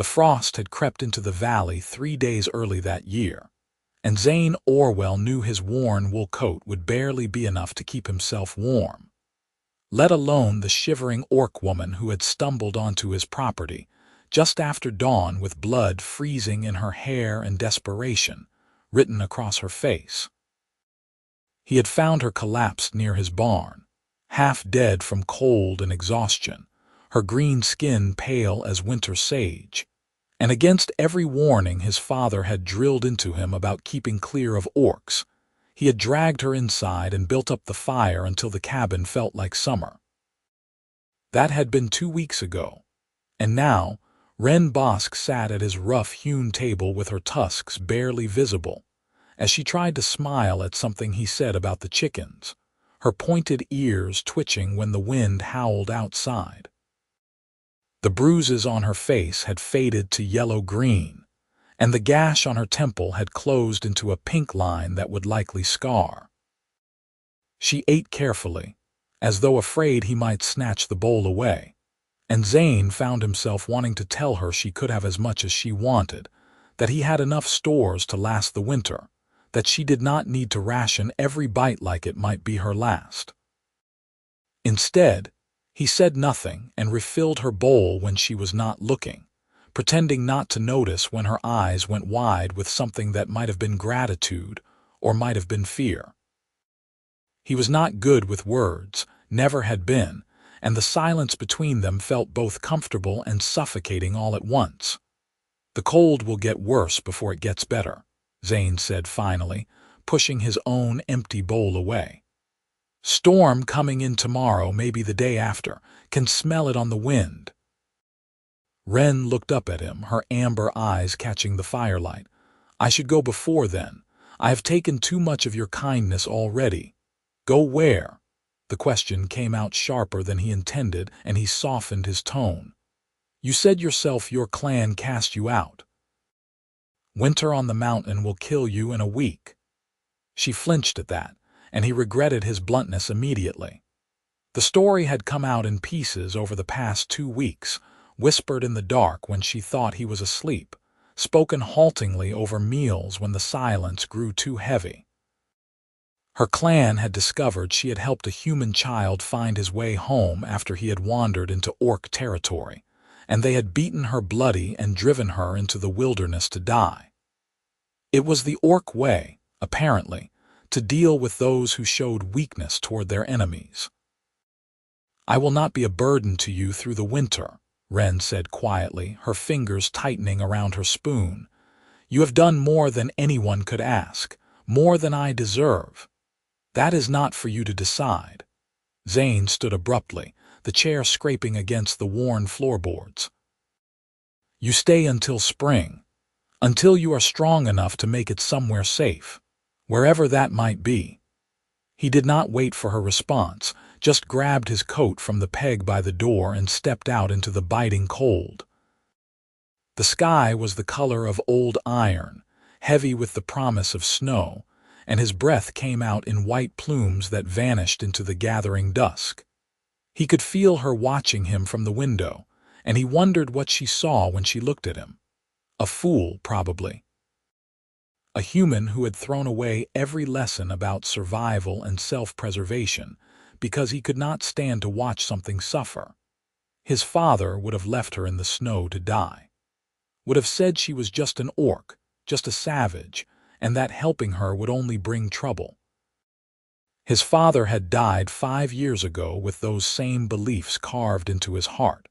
The frost had crept into the valley 3 days early that year, and Zane Orwell knew his worn wool coat would barely be enough to keep himself warm, let alone the shivering orc woman who had stumbled onto his property just after dawn with blood freezing in her hair and desperation written across her face. He had found her collapsed near his barn, half dead from cold and exhaustion, her green skin pale as winter sage. And against every warning his father had drilled into him about keeping clear of orcs, he had dragged her inside and built up the fire until the cabin felt like summer. That had been 2 weeks ago, and now Wren Bosk sat at his rough-hewn table with her tusks barely visible, as she tried to smile at something he said about the chickens, her pointed ears twitching when the wind howled outside. The bruises on her face had faded to yellow-green, and the gash on her temple had closed into a pink line that would likely scar. She ate carefully, as though afraid he might snatch the bowl away, and Zane found himself wanting to tell her she could have as much as she wanted, that he had enough stores to last the winter, that she did not need to ration every bite like it might be her last. Instead, he said nothing and refilled her bowl when she was not looking, pretending not to notice when her eyes went wide with something that might have been gratitude or might have been fear. He was not good with words, never had been, and the silence between them felt both comfortable and suffocating all at once. "The cold will get worse before it gets better," Zane said finally, pushing his own empty bowl away. "Storm coming in tomorrow, maybe the day after. Can smell it on the wind." Wren looked up at him, her amber eyes catching the firelight. "I should go before then. I have taken too much of your kindness already." "Go where?" The question came out sharper than he intended, and he softened his tone. "You said yourself your clan cast you out. Winter on the mountain will kill you in a week." She flinched at that, and he regretted his bluntness immediately. The story had come out in pieces over the past 2 weeks, whispered in the dark when she thought he was asleep, spoken haltingly over meals when the silence grew too heavy. Her clan had discovered she had helped a human child find his way home after he had wandered into orc territory, and they had beaten her bloody and driven her into the wilderness to die. It was the orc way, apparently, to deal with those who showed weakness toward their enemies. "I will not be a burden to you through the winter," Wren said quietly, her fingers tightening around her spoon. "You have done more than anyone could ask, more than I deserve. That is not for you to decide." Zane stood abruptly, the chair scraping against the worn floorboards. "You stay until spring, until you are strong enough to make it somewhere safe, wherever that might be." He did not wait for her response, just grabbed his coat from the peg by the door and stepped out into the biting cold. The sky was the color of old iron, heavy with the promise of snow, and his breath came out in white plumes that vanished into the gathering dusk. He could feel her watching him from the window, and he wondered what she saw when she looked at him. A fool, probably. A human who had thrown away every lesson about survival and self-preservation because he could not stand to watch something suffer. His father would have left her in the snow to die. Would have said she was just an orc, just a savage, and that helping her would only bring trouble. His father had died 5 years ago with those same beliefs carved into his heart,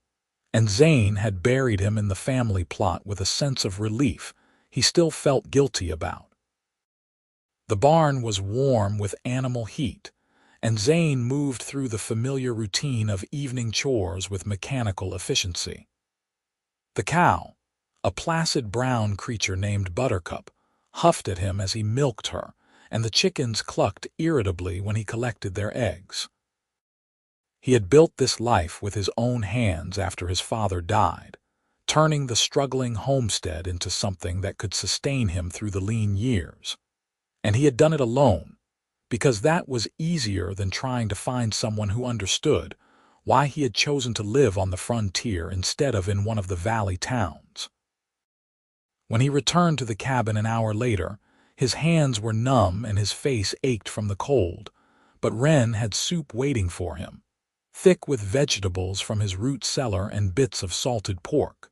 and Zane had buried him in the family plot with a sense of relief he still felt guilty about. The barn was warm with animal heat, and Zane moved through the familiar routine of evening chores with mechanical efficiency. The cow, a placid brown creature named Buttercup, huffed at him as he milked her, and the chickens clucked irritably when he collected their eggs. He had built this life with his own hands after his father died, turning the struggling homestead into something that could sustain him through the lean years. And he had done it alone, because that was easier than trying to find someone who understood why he had chosen to live on the frontier instead of in one of the valley towns. When he returned to the cabin an hour later, his hands were numb and his face ached from the cold, but Wren had soup waiting for him, thick with vegetables from his root cellar and bits of salted pork.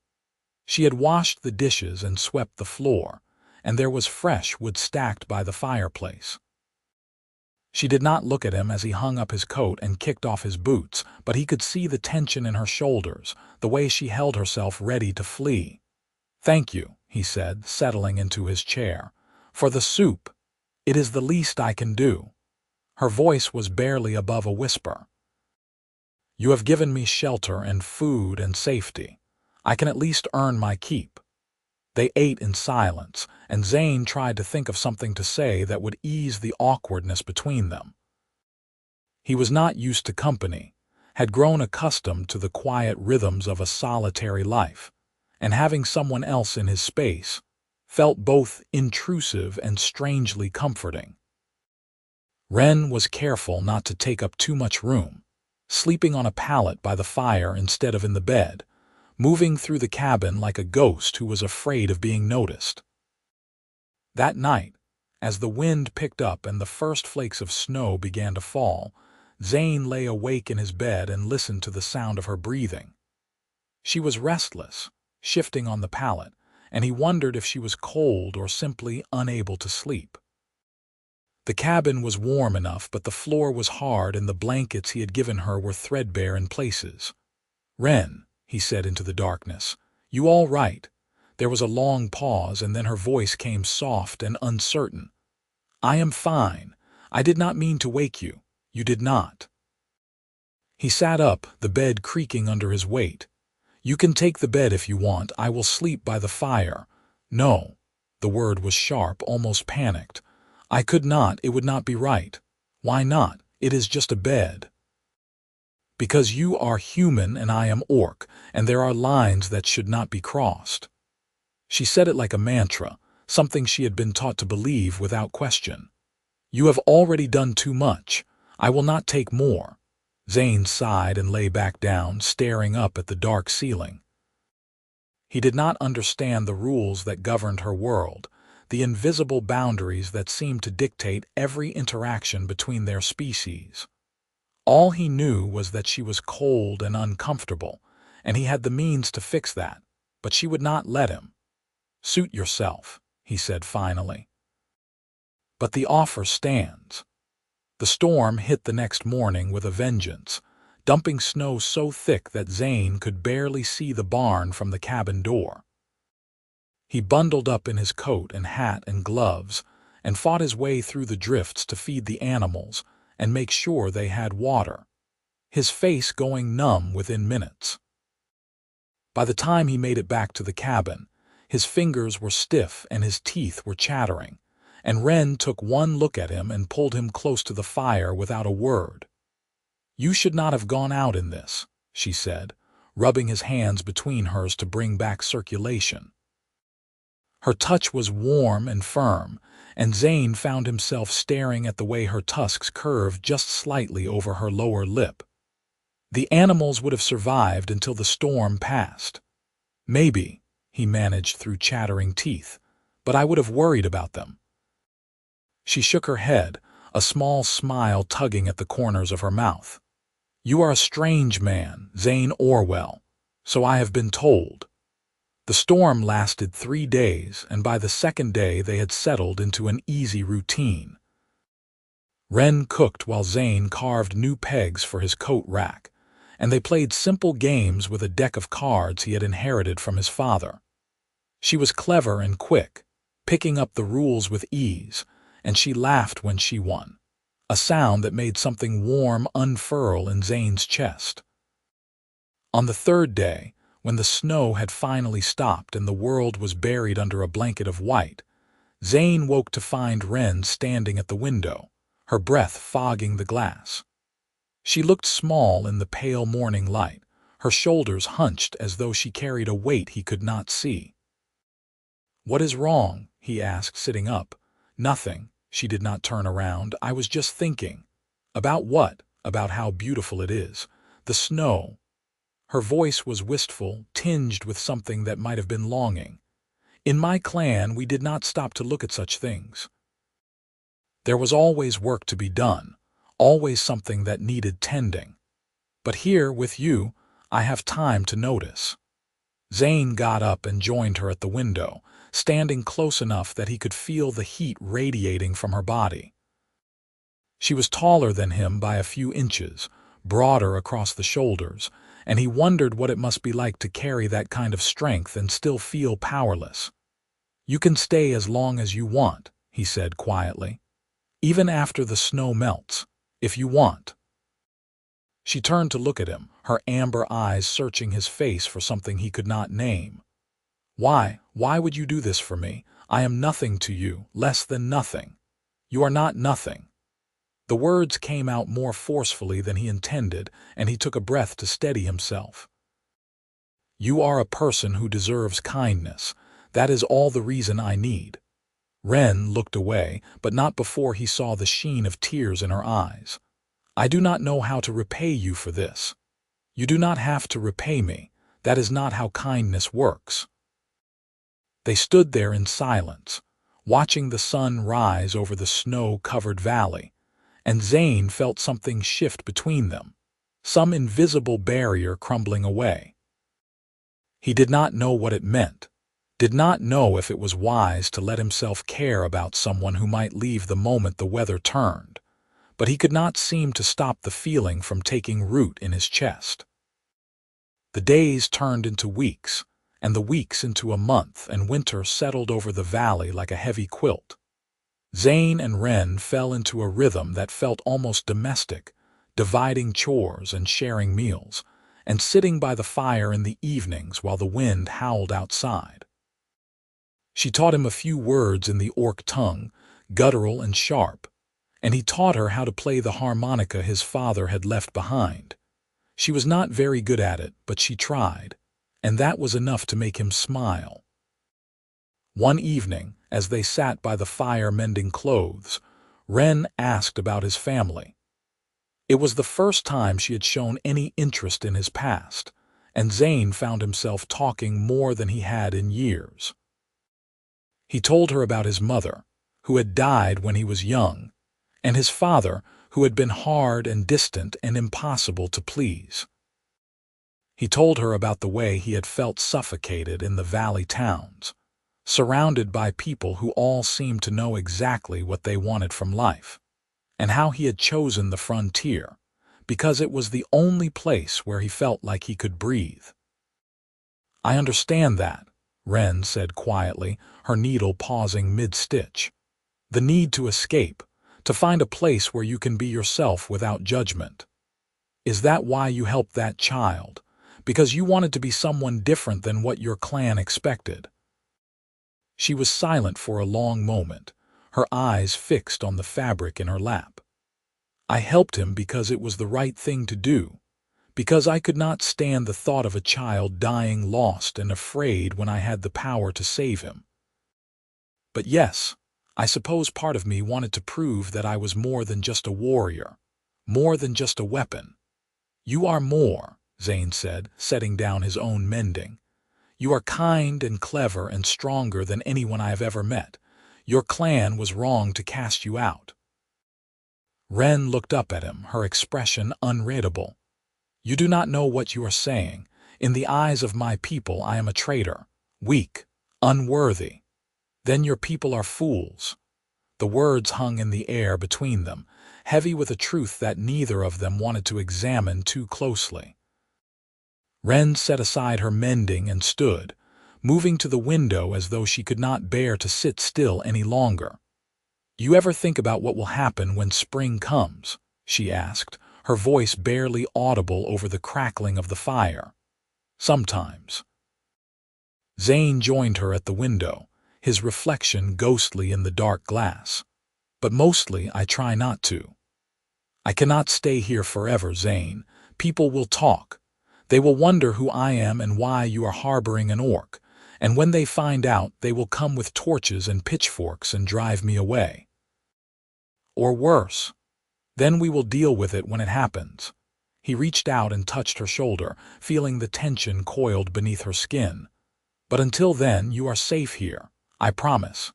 She had washed the dishes and swept the floor, and there was fresh wood stacked by the fireplace. She did not look at him as he hung up his coat and kicked off his boots, but he could see the tension in her shoulders, the way she held herself ready to flee. "Thank you," he said, settling into his chair. "For the soup. It is the least I can do." Her voice was barely above a whisper. "You have given me shelter and food and safety. I can at least earn my keep." They ate in silence, and Zane tried to think of something to say that would ease the awkwardness between them. He was not used to company, had grown accustomed to the quiet rhythms of a solitary life, and having someone else in his space felt both intrusive and strangely comforting. Wren was careful not to take up too much room, sleeping on a pallet by the fire instead of in the bed, moving through the cabin like a ghost who was afraid of being noticed. That night, as the wind picked up and the first flakes of snow began to fall, Zane lay awake in his bed and listened to the sound of her breathing. She was restless, shifting on the pallet, and he wondered if she was cold or simply unable to sleep. The cabin was warm enough, but the floor was hard and the blankets he had given her were threadbare in places. "Wren," he said into the darkness, "you all right?" There was a long pause, and then her voice came soft and uncertain. "I am fine. I did not mean to wake you. You did not." He sat up, the bed creaking under his weight. "You can take the bed if you want. I will sleep by the fire." "No." The word was sharp, almost panicked. "I could not. It would not be right." "Why not? It is just a bed." "Because you are human and I am orc, and there are lines that should not be crossed." She said it like a mantra, something she had been taught to believe without question. "You have already done too much. I will not take more." Zane sighed and lay back down, staring up at the dark ceiling. He did not understand the rules that governed her world, the invisible boundaries that seemed to dictate every interaction between their species. All he knew was that she was cold and uncomfortable, and he had the means to fix that, but she would not let him. "Suit yourself," he said finally. "But the offer stands." The storm hit the next morning with a vengeance, dumping snow so thick that Zane could barely see the barn from the cabin door. He bundled up in his coat and hat and gloves and fought his way through the drifts to feed the animals and make sure they had water, his face going numb within minutes. By the time he made it back to the cabin, his fingers were stiff and his teeth were chattering, and Wren took one look at him and pulled him close to the fire without a word. "You should not have gone out in this," she said, rubbing his hands between hers to bring back circulation. Her touch was warm and firm, and Zane found himself staring at the way her tusks curved just slightly over her lower lip. The animals would have survived until the storm passed. "Maybe," he managed through chattering teeth, "but I would have worried about them." She shook her head, a small smile tugging at the corners of her mouth. "You are a strange man, Zane Orwell, so I have been told." The storm lasted 3 days, and by the second day they had settled into an easy routine. Wren cooked while Zane carved new pegs for his coat rack, and they played simple games with a deck of cards he had inherited from his father. She was clever and quick, picking up the rules with ease, and she laughed when she won, a sound that made something warm unfurl in Zane's chest. On the third day, when the snow had finally stopped and the world was buried under a blanket of white, Zane woke to find Wren standing at the window, her breath fogging the glass. She looked small in the pale morning light, her shoulders hunched as though she carried a weight he could not see. "What is wrong?" he asked, sitting up. "Nothing." She did not turn around. "I was just thinking." "About what?" "About how beautiful it is. The snow." Her voice was wistful, tinged with something that might have been longing. In my clan, we did not stop to look at such things. There was always work to be done, always something that needed tending. But here, with you, I have time to notice. Zane got up and joined her at the window, standing close enough that he could feel the heat radiating from her body. She was taller than him by a few inches, broader across the shoulders, and he wondered what it must be like to carry that kind of strength and still feel powerless. "You can stay as long as you want," he said quietly. "Even after the snow melts, if you want." She turned to look at him, her amber eyes searching his face for something he could not name. Why would you do this for me? I am nothing to you, less than nothing. You are not nothing." The words came out more forcefully than he intended, and he took a breath to steady himself. "You are a person who deserves kindness. That is all the reason I need." Wren looked away, but not before he saw the sheen of tears in her eyes. "I do not know how to repay you for this." "You do not have to repay me. That is not how kindness works." They stood there in silence, watching the sun rise over the snow-covered valley, and Zane felt something shift between them, some invisible barrier crumbling away. He did not know what it meant, did not know if it was wise to let himself care about someone who might leave the moment the weather turned, but he could not seem to stop the feeling from taking root in his chest. The days turned into weeks, and the weeks into a month, and winter settled over the valley like a heavy quilt. Zane and Wren fell into a rhythm that felt almost domestic, dividing chores and sharing meals, and sitting by the fire in the evenings while the wind howled outside. She taught him a few words in the Orc tongue, guttural and sharp, and he taught her how to play the harmonica his father had left behind. She was not very good at it, but she tried, and that was enough to make him smile. One evening, as they sat by the fire mending clothes, Wren asked about his family. It was the first time she had shown any interest in his past, and Zane found himself talking more than he had in years. He told her about his mother, who had died when he was young, and his father, who had been hard and distant and impossible to please. He told her about the way he had felt suffocated in the valley towns, surrounded by people who all seemed to know exactly what they wanted from life, and how he had chosen the frontier, because it was the only place where he felt like he could breathe. "I understand that," Wren said quietly, her needle pausing mid-stitch. "The need to escape, to find a place where you can be yourself without judgment. Is that why you helped that child? Because you wanted to be someone different than what your clan expected?" She was silent for a long moment, her eyes fixed on the fabric in her lap. "I helped him because it was the right thing to do, because I could not stand the thought of a child dying lost and afraid when I had the power to save him. But yes, I suppose part of me wanted to prove that I was more than just a warrior, more than just a weapon." "You are more," Zane said, setting down his own mending. "You are kind and clever and stronger than anyone I have ever met. Your clan was wrong to cast you out." Wren looked up at him, her expression unreadable. "You do not know what you are saying. In the eyes of my people, I am a traitor, weak, unworthy. Then your people are fools." The words hung in the air between them, heavy with a truth that neither of them wanted to examine too closely. Wren set aside her mending and stood, moving to the window as though she could not bear to sit still any longer. "You ever think about what will happen when spring comes?" she asked, her voice barely audible over the crackling of the fire. "Sometimes." Zane joined her at the window, his reflection ghostly in the dark glass. "But mostly I try not to. I cannot stay here forever, Zane. People will talk. They will wonder who I am and why you are harboring an orc, and when they find out, they will come with torches and pitchforks and drive me away. Or worse. Then we will deal with it when it happens." He reached out and touched her shoulder, feeling the tension coiled beneath her skin. But until then, you are safe here. I promise."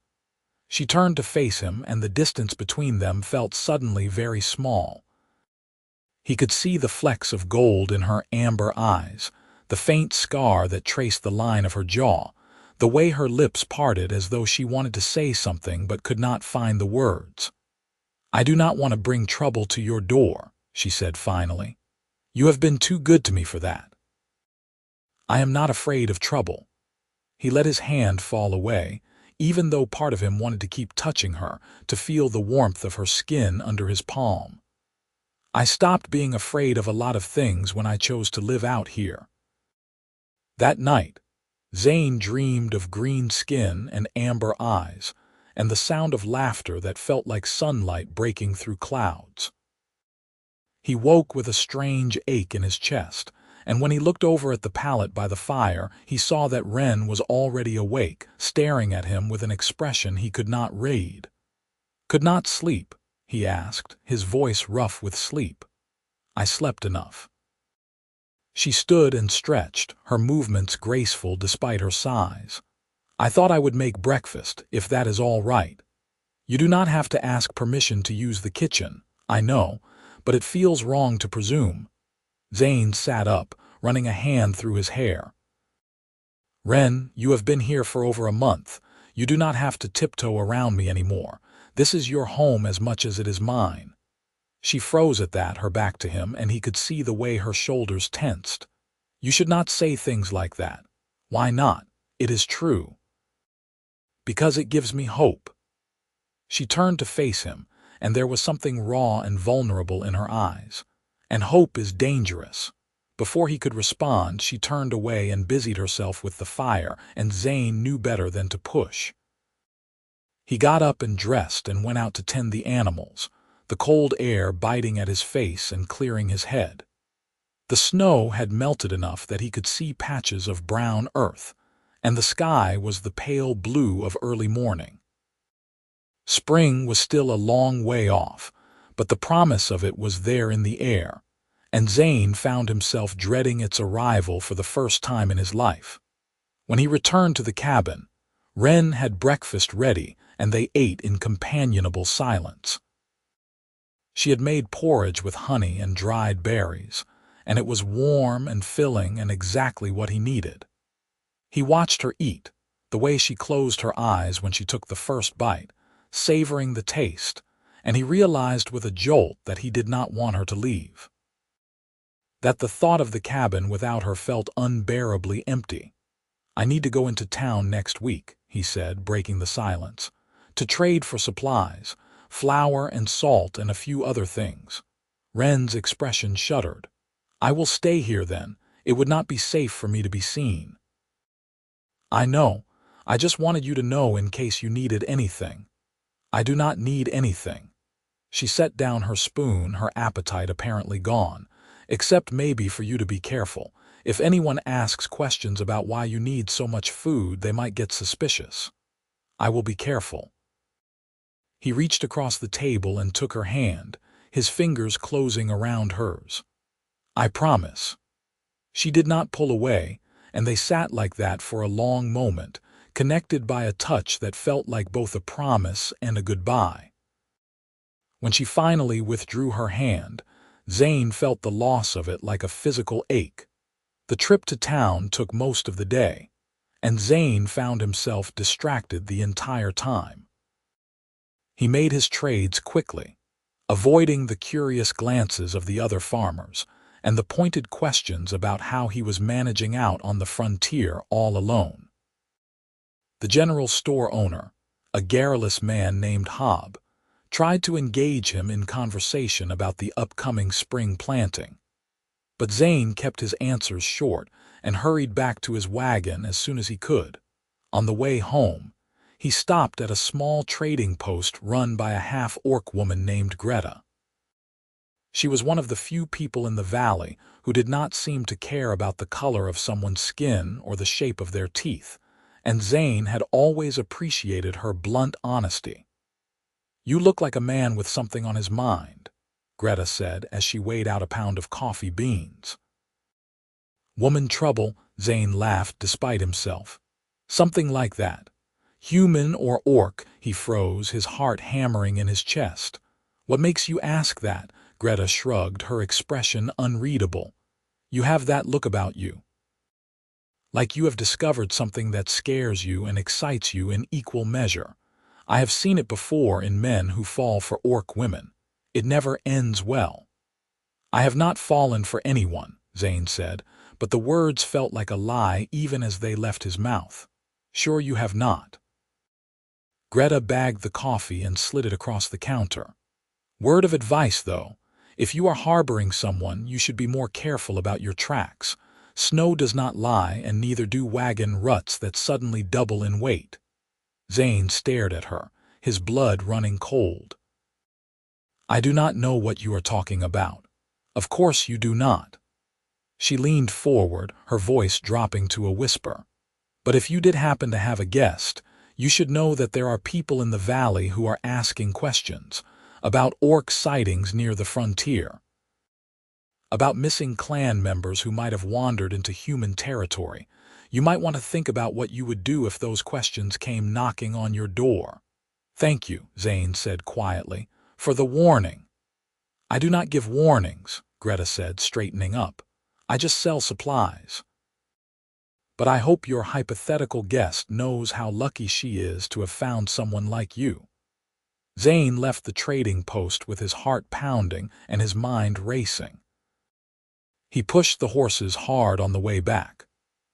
She turned to face him, and the distance between them felt suddenly very small. He could see the flecks of gold in her amber eyes, the faint scar that traced the line of her jaw, the way her lips parted as though she wanted to say something but could not find the words. "I do not want to bring trouble to your door," she said finally. "You have been too good to me for that." "I am not afraid of trouble." He let his hand fall away, even though part of him wanted to keep touching her, to feel the warmth of her skin under his palm. "I stopped being afraid of a lot of things when I chose to live out here." That night, Zane dreamed of green skin and amber eyes, and the sound of laughter that felt like sunlight breaking through clouds. He woke with a strange ache in his chest, and when he looked over at the pallet by the fire, he saw that Wren was already awake, staring at him with an expression he could not read. "Could not sleep?" he asked, his voice rough with sleep. "I slept enough." She stood and stretched, her movements graceful despite her size. "I thought I would make breakfast, if that is all right. You do not have to ask permission to use the kitchen, I know, but it feels wrong to presume." Zane sat up, running a hand through his hair. "Wren, you have been here for over a month. You do not have to tiptoe around me anymore. This is your home as much as it is mine." She froze at that, her back to him, and he could see the way her shoulders tensed. "You should not say things like that." "Why not? It is true." "Because it gives me hope." She turned to face him, and there was something raw and vulnerable in her eyes. "And hope is dangerous." Before he could respond, she turned away and busied herself with the fire, and Zane knew better than to push. He got up and dressed and went out to tend the animals, the cold air biting at his face and clearing his head. The snow had melted enough that he could see patches of brown earth, and the sky was the pale blue of early morning. Spring was still a long way off, but the promise of it was there in the air, and Zane found himself dreading its arrival for the first time in his life. When he returned to the cabin, Wren had breakfast ready, and they ate in companionable silence. She had made porridge with honey and dried berries, and it was warm and filling and exactly what he needed. He watched her eat, the way she closed her eyes when she took the first bite, savoring the taste, and he realized with a jolt that he did not want her to leave. That the thought of the cabin without her felt unbearably empty. "I need to go into town next week," he said, breaking the silence, "to trade for supplies, flour and salt and a few other things." Wren's expression shuddered. "I will stay here then. It would not be safe for me to be seen." "I know. I just wanted you to know in case you needed anything." "I do not need anything." She set down her spoon, her appetite apparently gone. "Except maybe for you to be careful. If anyone asks questions about why you need so much food, they might get suspicious." "I will be careful." He reached across the table and took her hand, his fingers closing around hers. "I promise." She did not pull away, and they sat like that for a long moment, connected by a touch that felt like both a promise and a goodbye. When she finally withdrew her hand, Zane felt the loss of it like a physical ache. The trip to town took most of the day, and Zane found himself distracted the entire time. He made his trades quickly, avoiding the curious glances of the other farmers and the pointed questions about how he was managing out on the frontier all alone. The general store owner, a garrulous man named Hobb, tried to engage him in conversation about the upcoming spring planting. But Zane kept his answers short and hurried back to his wagon as soon as he could. On the way home, he stopped at a small trading post run by a half-orc woman named Greta. She was one of the few people in the valley who did not seem to care about the color of someone's skin or the shape of their teeth, and Zane had always appreciated her blunt honesty. "You look like a man with something on his mind," Greta said as she weighed out a pound of coffee beans. "Woman trouble," Zane laughed despite himself. Something like that. Human or orc, he froze, his heart hammering in his chest. What makes you ask that? Greta shrugged, her expression unreadable. You have that look about you. Like you have discovered something that scares you and excites you in equal measure. I have seen it before in men who fall for orc women. It never ends well. I have not fallen for anyone, Zane said, but the words felt like a lie even as they left his mouth. Sure you have not. Greta bagged the coffee and slid it across the counter. Word of advice, though. If you are harboring someone, you should be more careful about your tracks. Snow does not lie, and neither do wagon ruts that suddenly double in weight. Zane stared at her, his blood running cold. I do not know what you are talking about. Of course you do not. She leaned forward, her voice dropping to a whisper. But if you did happen to have a guest, you should know that there are people in the valley who are asking questions about orc sightings near the frontier, about missing clan members who might have wandered into human territory. You might want to think about what you would do if those questions came knocking on your door. Thank you, Zane said quietly, for the warning. I do not give warnings, Greta said, straightening up. I just sell supplies. But I hope your hypothetical guest knows how lucky she is to have found someone like you. Zane left the trading post with his heart pounding and his mind racing. He pushed the horses hard on the way back,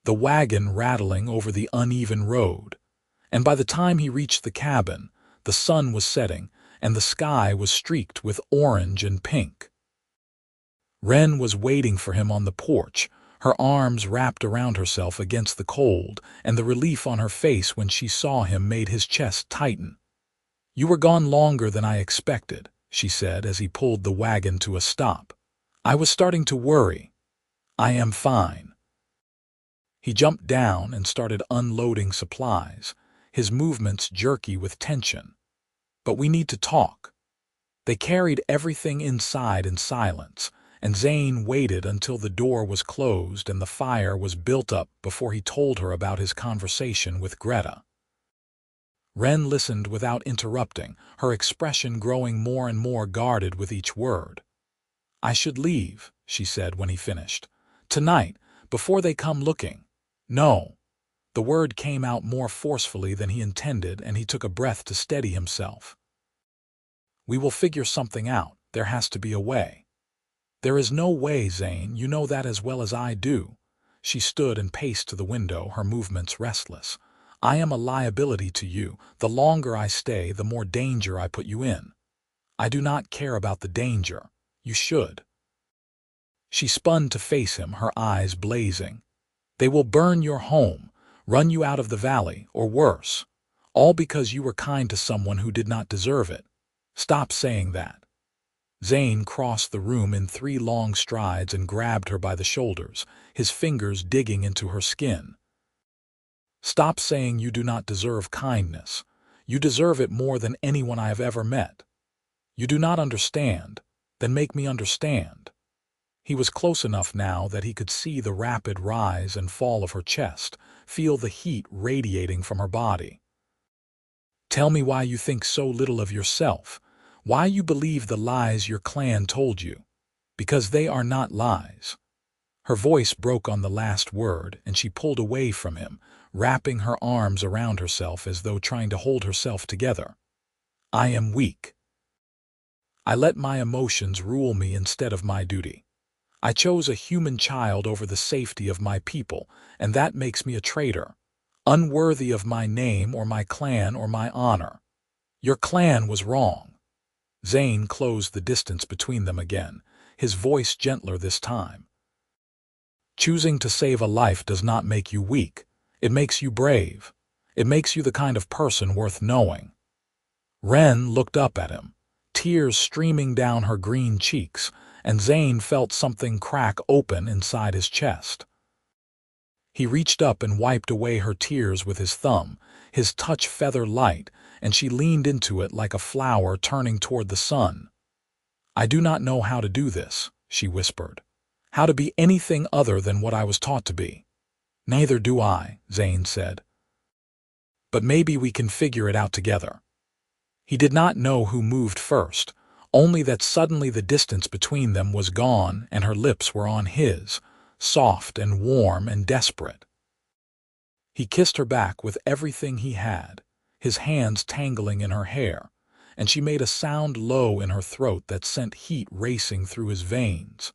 the wagon rattling over the uneven road, and by the time he reached the cabin, the sun was setting and the sky was streaked with orange and pink. Wren was waiting for him on the porch, her arms wrapped around herself against the cold, and the relief on her face when she saw him made his chest tighten. You were gone longer than I expected, she said as he pulled the wagon to a stop. I was starting to worry. I am fine. He jumped down and started unloading supplies, his movements jerky with tension. But we need to talk. They carried everything inside in silence, and Zane waited until the door was closed and the fire was built up before he told her about his conversation with Greta. Wren listened without interrupting, her expression growing more and more guarded with each word. I should leave, she said when he finished. Tonight, before they come looking. No. The word came out more forcefully than he intended, and he took a breath to steady himself. We will figure something out. There has to be a way. There is no way, Zane. You know that as well as I do. She stood and paced to the window, her movements restless. I am a liability to you. The longer I stay, the more danger I put you in. I do not care about the danger. You should. She spun to face him, her eyes blazing. They will burn your home, run you out of the valley, or worse. All because you were kind to someone who did not deserve it. Stop saying that. Zane crossed the room in 3 long strides and grabbed her by the shoulders, his fingers digging into her skin. Stop saying you do not deserve kindness. You deserve it more than anyone I have ever met. You do not understand. Then make me understand. He was close enough now that he could see the rapid rise and fall of her chest, feel the heat radiating from her body. Tell me why you think so little of yourself, why you believe the lies your clan told you. Because they are not lies. Her voice broke on the last word, and she pulled away from him, wrapping her arms around herself as though trying to hold herself together. I am weak. I let my emotions rule me instead of my duty. I chose a human child over the safety of my people, and that makes me a traitor, unworthy of my name or my clan or my honor. Your clan was wrong. Zane closed the distance between them again, his voice gentler this time. Choosing to save a life does not make you weak. It makes you brave. It makes you the kind of person worth knowing. Wren looked up at him, tears streaming down her green cheeks, and Zane felt something crack open inside his chest. He reached up and wiped away her tears with his thumb, his touch feather light, and she leaned into it like a flower turning toward the sun. I do not know how to do this, she whispered. How to be anything other than what I was taught to be. Neither do I, Zane said. But maybe we can figure it out together. He did not know who moved first, only that suddenly the distance between them was gone and her lips were on his, soft and warm and desperate. He kissed her back with everything he had, his hands tangling in her hair, and she made a sound low in her throat that sent heat racing through his veins.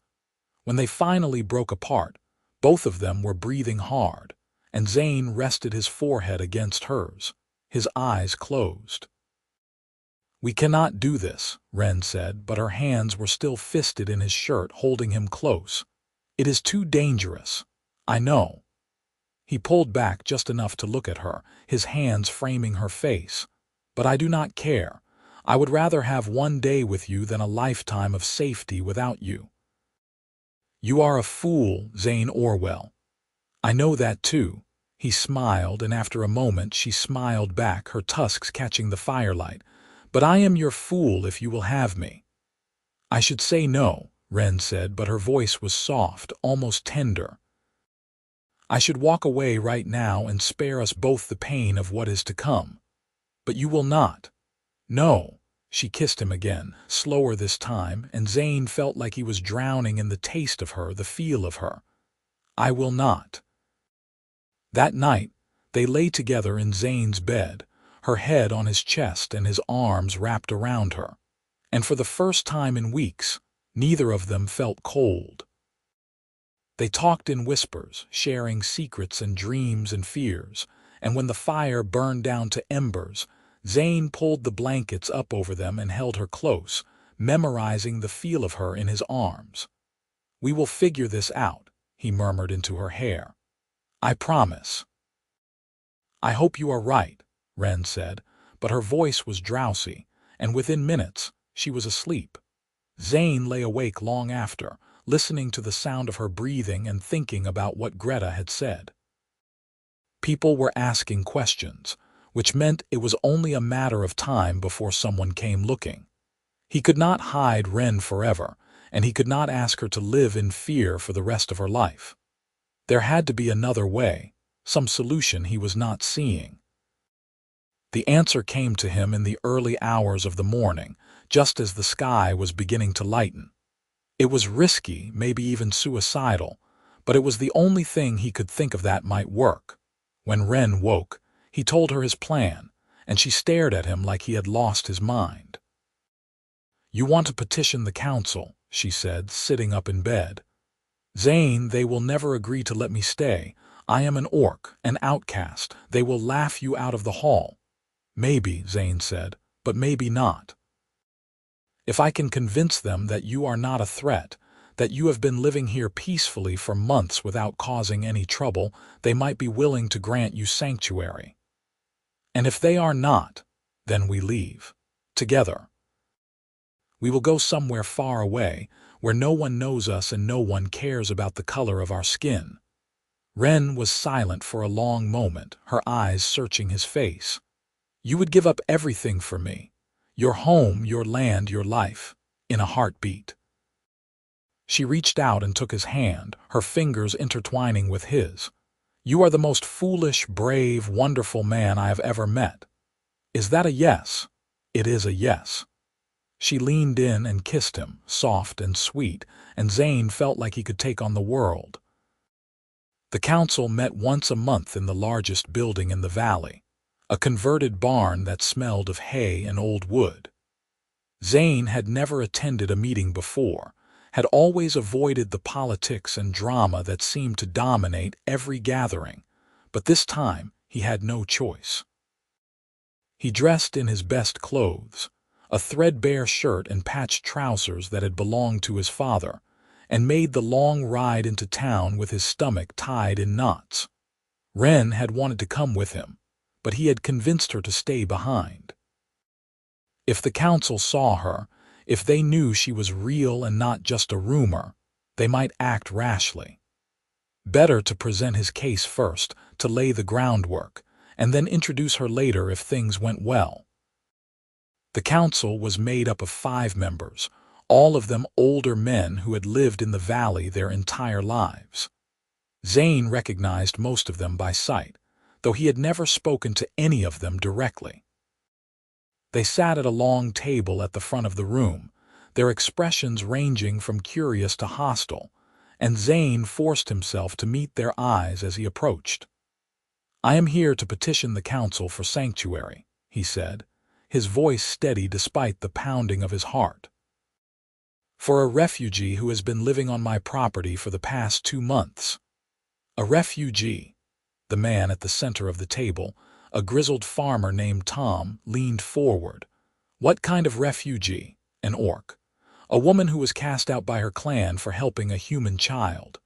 When they finally broke apart, both of them were breathing hard, and Zane rested his forehead against hers, his eyes closed. "We cannot do this," Wren said, but her hands were still fisted in his shirt, holding him close. "It is too dangerous. I know." He pulled back just enough to look at her, his hands framing her face. "But I do not care. I would rather have one day with you than a lifetime of safety without you." "You are a fool, Zane Orwell." "I know that too." He smiled, and after a moment she smiled back, her tusks catching the firelight. "But I am your fool if you will have me." "I should say no," Wren said, but her voice was soft, almost tender. "I should walk away right now and spare us both the pain of what is to come. But you will not." "No." She kissed him again, slower this time, and Zane felt like he was drowning in the taste of her, the feel of her. "I will not." That night, they lay together in Zane's bed, her head on his chest and his arms wrapped around her. And for the first time in weeks, neither of them felt cold. They talked in whispers, sharing secrets and dreams and fears, and when the fire burned down to embers, Zane pulled the blankets up over them and held her close, memorizing the feel of her in his arms. "We will figure this out," he murmured into her hair. "I promise." "I hope you are right," Wren said, but her voice was drowsy, and within minutes she was asleep. Zane lay awake long after, listening to the sound of her breathing and thinking about what Greta had said. People were asking questions, which meant it was only a matter of time before someone came looking. He could not hide Wren forever, and he could not ask her to live in fear for the rest of her life. There had to be another way, some solution he was not seeing. The answer came to him in the early hours of the morning, just as the sky was beginning to lighten. It was risky, maybe even suicidal, but it was the only thing he could think of that might work. When Wren woke, he told her his plan, and she stared at him like he had lost his mind. "You want to petition the council," she said, sitting up in bed. "Zane, they will never agree to let me stay. I am an orc, an outcast. They will laugh you out of the hall." "Maybe," Zane said, "but maybe not. If I can convince them that you are not a threat, that you have been living here peacefully for months without causing any trouble, they might be willing to grant you sanctuary. And if they are not, then we leave. Together. We will go somewhere far away, where no one knows us and no one cares about the color of our skin." Wren was silent for a long moment, her eyes searching his face. "You would give up everything for me. Your home, your land, your life, in a heartbeat." She reached out and took his hand, her fingers intertwining with his. "You are the most foolish, brave, wonderful man I have ever met. Is that a yes?" "It is a yes." She leaned in and kissed him, soft and sweet, and Zane felt like he could take on the world. The council met once a month in the largest building in the valley, a converted barn that smelled of hay and old wood. Zane had never attended a meeting before, had always avoided the politics and drama that seemed to dominate every gathering, but this time he had no choice. He dressed in his best clothes, a threadbare shirt and patched trousers that had belonged to his father, and made the long ride into town with his stomach tied in knots. Wren had wanted to come with him, but he had convinced her to stay behind. If the council saw her, if they knew she was real and not just a rumor, they might act rashly. Better to present his case first, to lay the groundwork, and then introduce her later if things went well. The council was made up of 5 members, all of them older men who had lived in the valley their entire lives. Zane recognized most of them by sight. though he had never spoken to any of them directly. They sat at a long table at the front of the room, their expressions ranging from curious to hostile, and Zane forced himself to meet their eyes as he approached. "I am here to petition the council for sanctuary," he said, his voice steady despite the pounding of his heart. "For a refugee who has been living on my property for the past 2 months. A refugee." The man at the center of the table, a grizzled farmer named Tom, leaned forward. "What kind of refugee? An orc? A woman who was cast out by her clan for helping a human child.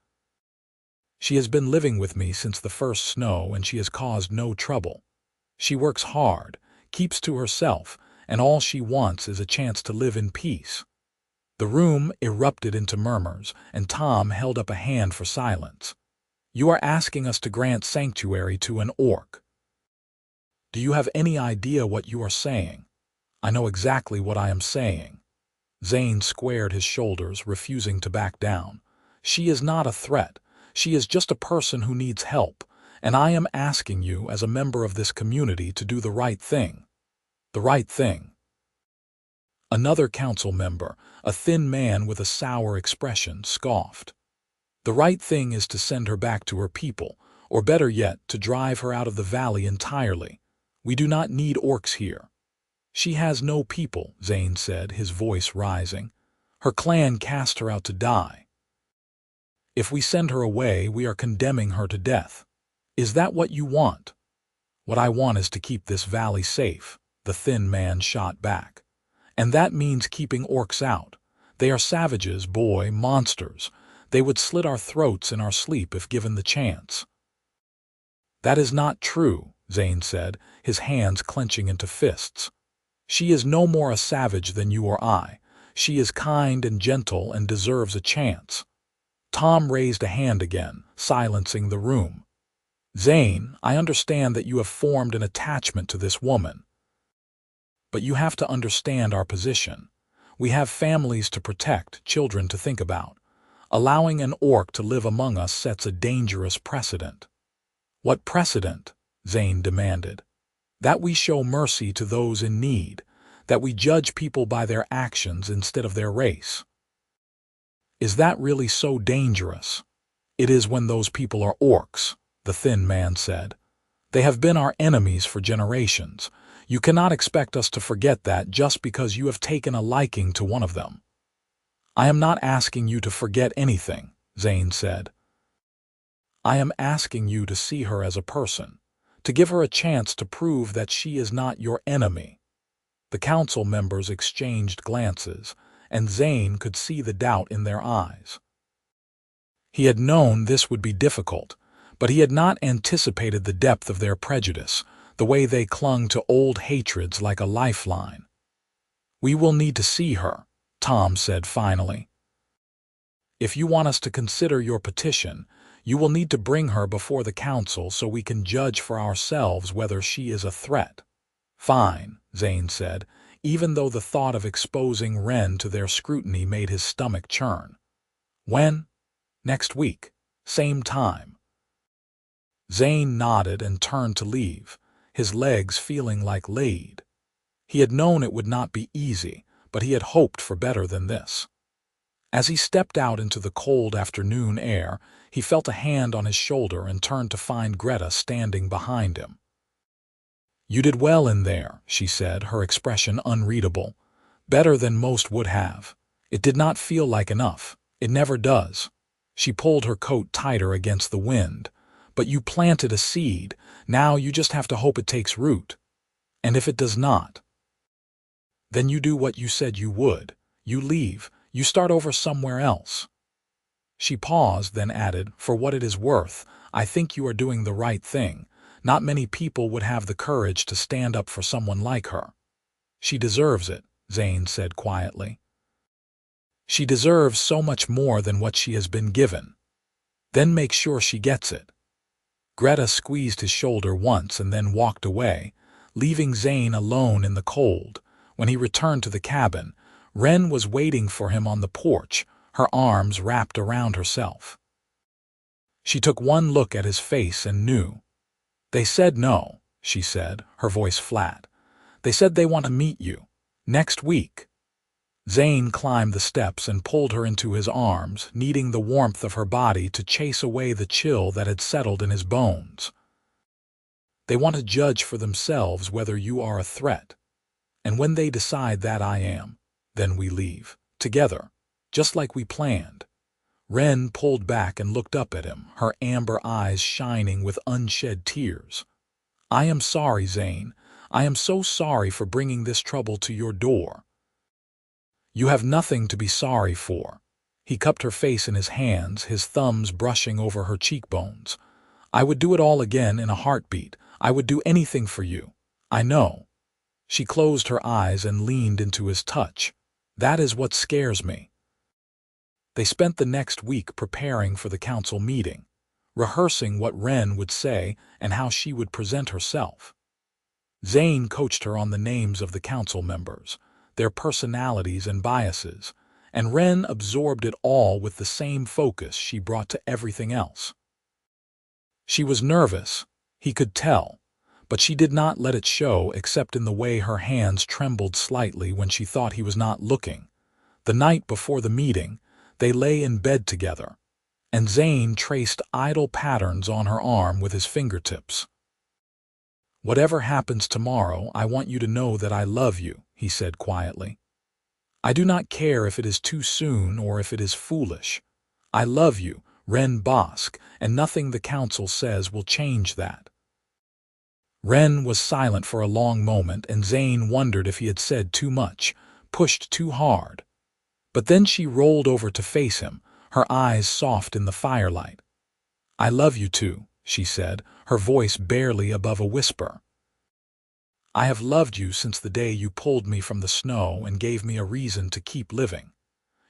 She has been living with me since the first snow, and she has caused no trouble. She works hard, keeps to herself, and all she wants is a chance to live in peace." The room erupted into murmurs, and Tom held up a hand for silence. "You are asking us to grant sanctuary to an orc. Do you have any idea what you are saying?" "I know exactly what I am saying." Zane squared his shoulders, refusing to back down. "She is not a threat. She is just a person who needs help, and I am asking you as a member of this community to do the right thing." "The right thing?" Another council member, a thin man with a sour expression, scoffed. "The right thing is to send her back to her people, or better yet, to drive her out of the valley entirely. We do not need orcs here." "She has no people," Zane said, his voice rising. "Her clan cast her out to die. If we send her away, we are condemning her to death. Is that what you want?" "What I want is to keep this valley safe," the thin man shot back. "And that means keeping orcs out. They are savages, boy, monsters. They would slit our throats in our sleep if given the chance." "That is not true," Zane said, his hands clenching into fists. "She is no more a savage than you or I. She is kind and gentle and deserves a chance." Tom raised a hand again, silencing the room. "Zane, I understand that you have formed an attachment to this woman. But you have to understand our position. We have families to protect, children to think about. Allowing an orc to live among us sets a dangerous precedent." "What precedent?" Zane demanded. "That we show mercy to those in need, that we judge people by their actions instead of their race." "Is that really so dangerous?" "It is when those people are orcs," the thin man said. "They have been our enemies for generations. You cannot expect us to forget that just because you have taken a liking to one of them." "I am not asking you to forget anything," Zane said. "I am asking you to see her as a person, to give her a chance to prove that she is not your enemy." The council members exchanged glances, and Zane could see the doubt in their eyes. He had known this would be difficult, but he had not anticipated the depth of their prejudice, the way they clung to old hatreds like a lifeline. "We will need to see her," Tom said finally. "If you want us to consider your petition, you will need to bring her before the council so we can judge for ourselves whether she is a threat." "Fine," Zane said, even though the thought of exposing Wren to their scrutiny made his stomach churn. "When?" "Next week. Same time." Zane nodded and turned to leave, his legs feeling like lead. He had known it would not be easy, but he had hoped for better than this. As he stepped out into the cold afternoon air, he felt a hand on his shoulder and turned to find Greta standing behind him. "You did well in there," she said, her expression unreadable. "Better than most would have. It did not feel like enough. It never does." She pulled her coat tighter against the wind. "But you planted a seed. Now you just have to hope it takes root. And if it does not, then you do what you said you would. You leave. You start over somewhere else." She paused, then added, "For what it is worth, I think you are doing the right thing. Not many people would have the courage to stand up for someone like her." "She deserves it," Zane said quietly. "She deserves so much more than what she has been given. Then make sure she gets it." Greta squeezed his shoulder once and then walked away, leaving Zane alone in the cold. When he returned to the cabin, Wren was waiting for him on the porch, her arms wrapped around herself. She took one look at his face and knew. They said no, she said, her voice flat. They said they want to meet you. Next week. Zane climbed the steps and pulled her into his arms, needing the warmth of her body to chase away the chill that had settled in his bones. They want to judge for themselves whether you are a threat. And when they decide that I am, then we leave. Together. Just like we planned. Wren pulled back and looked up at him, her amber eyes shining with unshed tears. I am sorry, Zane. I am so sorry for bringing this trouble to your door. You have nothing to be sorry for. He cupped her face in his hands, his thumbs brushing over her cheekbones. I would do it all again in a heartbeat. I would do anything for you. I know. She closed her eyes and leaned into his touch. That is what scares me. They spent the next week preparing for the council meeting, rehearsing what Wren would say and how she would present herself. Zane coached her on the names of the council members, their personalities and biases, and Wren absorbed it all with the same focus she brought to everything else. She was nervous, he could tell, but she did not let it show except in the way her hands trembled slightly when she thought he was not looking. The night before the meeting, they lay in bed together, and Zane traced idle patterns on her arm with his fingertips. Whatever happens tomorrow, I want you to know that I love you, he said quietly. I do not care if it is too soon or if it is foolish. I love you, Wren Bosk, and nothing the council says will change that. Wren was silent for a long moment, and Zane wondered if he had said too much, pushed too hard. But then she rolled over to face him, her eyes soft in the firelight. I love you too, she said, her voice barely above a whisper. I have loved you since the day you pulled me from the snow and gave me a reason to keep living.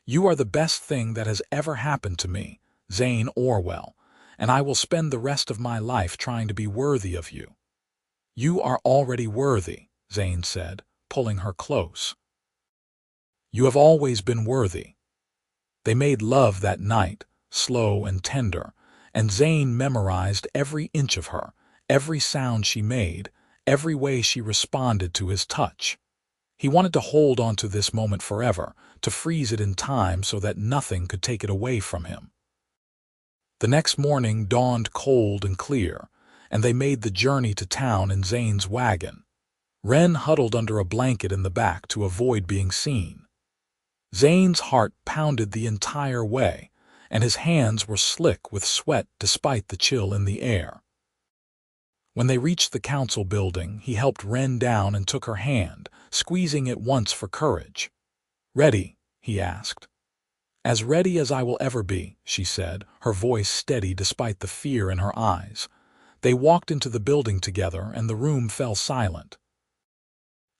You are the best thing that has ever happened to me, Zane Orwell, and I will spend the rest of my life trying to be worthy of you. You are already worthy, Zane said, pulling her close. You have always been worthy. They made love that night, slow and tender, and Zane memorized every inch of her, every sound she made, every way she responded to his touch. He wanted to hold on to this moment forever, to freeze it in time so that nothing could take it away from him. The next morning dawned cold and clear, and they made the journey to town in Zane's wagon. Wren huddled under a blanket in the back to avoid being seen. Zane's heart pounded the entire way, and his hands were slick with sweat despite the chill in the air. When they reached the council building, he helped Wren down and took her hand, squeezing it once for courage. Ready? He asked. As ready as I will ever be, she said, her voice steady despite the fear in her eyes. They walked into the building together, and the room fell silent.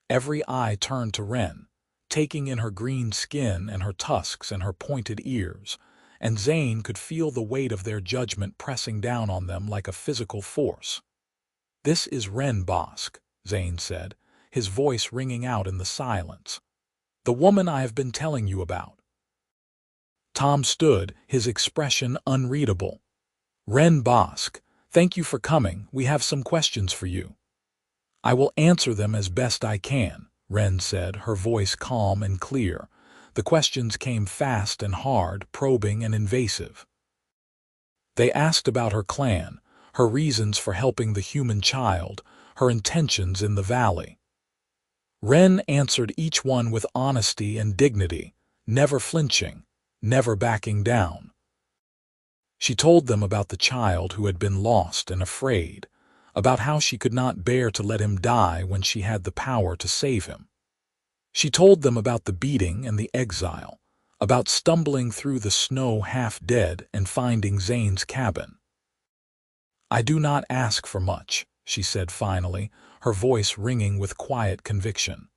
Every eye turned to Wren, taking in her green skin and her tusks and her pointed ears, and Zane could feel the weight of their judgment pressing down on them like a physical force. This is Wren Bosk, Zane said, his voice ringing out in the silence. The woman I have been telling you about. Tom stood, his expression unreadable. Wren Bosk, thank you for coming. We have some questions for you. I will answer them as best I can, Wren said, her voice calm and clear. The questions came fast and hard, probing and invasive. They asked about her clan, her reasons for helping the human child, her intentions in the valley. Wren answered each one with honesty and dignity, never flinching, never backing down. She told them about the child who had been lost and afraid, about how she could not bear to let him die when she had the power to save him. She told them about the beating and the exile, about stumbling through the snow half dead and finding Zane's cabin. I do not ask for much, she said finally, her voice ringing with quiet conviction.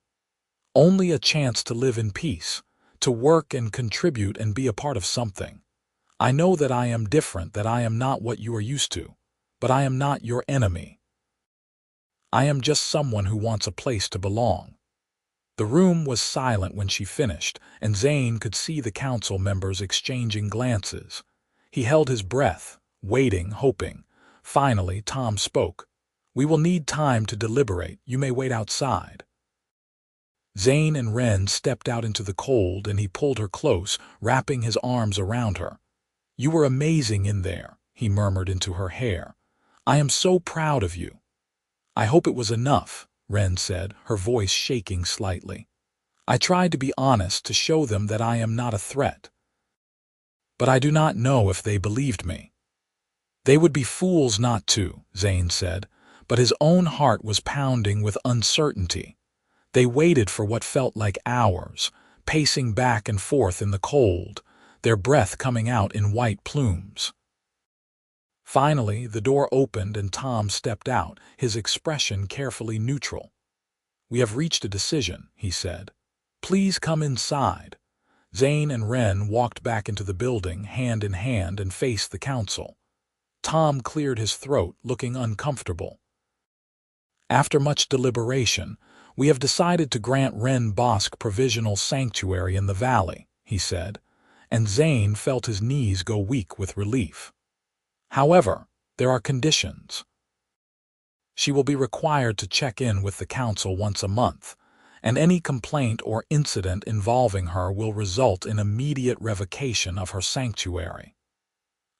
Only a chance to live in peace, to work and contribute and be a part of something. I know that I am different, that I am not what you are used to, but I am not your enemy. I am just someone who wants a place to belong. The room was silent when she finished, and Zane could see the council members exchanging glances. He held his breath, waiting, hoping. Finally, Tom spoke. We will need time to deliberate. You may wait outside." Zane and Wren stepped out into the cold, and he pulled her close, wrapping his arms around her. "You were amazing in there," he murmured into her hair. "I am so proud of you." "I hope it was enough," Wren said, her voice shaking slightly. "I tried to be honest, to show them that I am not a threat. But I do not know if they believed me." "They would be fools not to," Zane said, but his own heart was pounding with uncertainty. They waited for what felt like hours, pacing back and forth in the cold, their breath coming out in white plumes. Finally, the door opened and Tom stepped out, his expression carefully neutral. "We have reached a decision," he said. "Please come inside." Zane and Wren walked back into the building, hand in hand, and faced the council. Tom cleared his throat, looking uncomfortable. "After much deliberation, we have decided to grant Wren Bosk provisional sanctuary in the valley," he said, and Zane felt his knees go weak with relief. "However, there are conditions. She will be required to check in with the council once a month, and any complaint or incident involving her will result in immediate revocation of her sanctuary.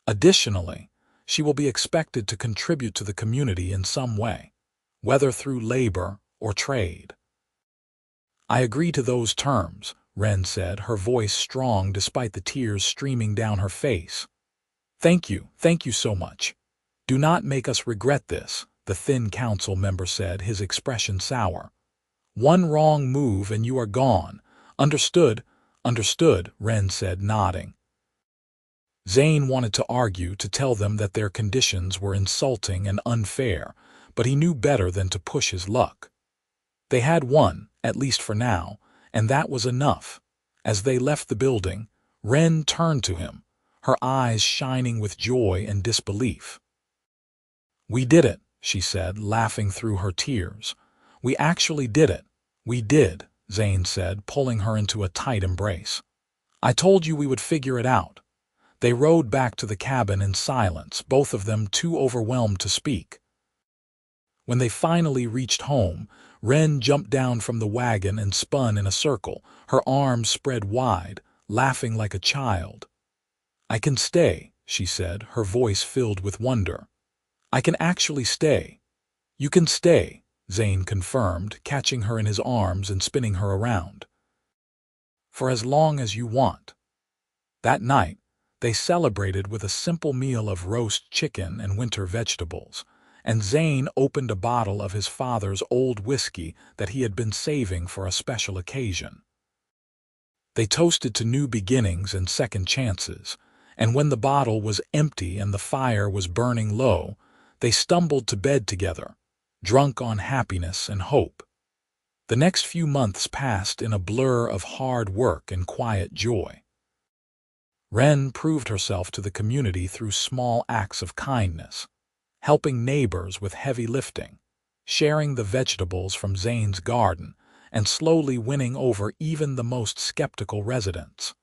Additionally, she will be expected to contribute to the community in some way, whether through labor or trade." "I agree to those terms," Wren said, her voice strong despite the tears streaming down her face. Thank you so much. Do not make us regret this," the thin council member said, his expression sour. "One wrong move and you are gone." Understood, Wren said, nodding. Zane wanted to argue, to tell them that their conditions were insulting and unfair, but he knew better than to push his luck. They had won, at least for now, and that was enough. As they left the building, Wren turned to him, her eyes shining with joy and disbelief. "We did it," she said, laughing through her tears. "We actually did it." "We did," Zane said, pulling her into a tight embrace. "I told you we would figure it out." They rode back to the cabin in silence, both of them too overwhelmed to speak. When they finally reached home, Wren jumped down from the wagon and spun in a circle, her arms spread wide, laughing like a child. "I can stay," she said, her voice filled with wonder. "I can actually stay." "You can stay," Zane confirmed, catching her in his arms and spinning her around. "For as long as you want." That night, they celebrated with a simple meal of roast chicken and winter vegetables, and Zane opened a bottle of his father's old whiskey that he had been saving for a special occasion. They toasted to new beginnings and second chances, and when the bottle was empty and the fire was burning low, they stumbled to bed together, drunk on happiness and hope. The next few months passed in a blur of hard work and quiet joy. Wren proved herself to the community through small acts of kindness, helping neighbors with heavy lifting, sharing the vegetables from Zane's garden, and slowly winning over even the most skeptical residents.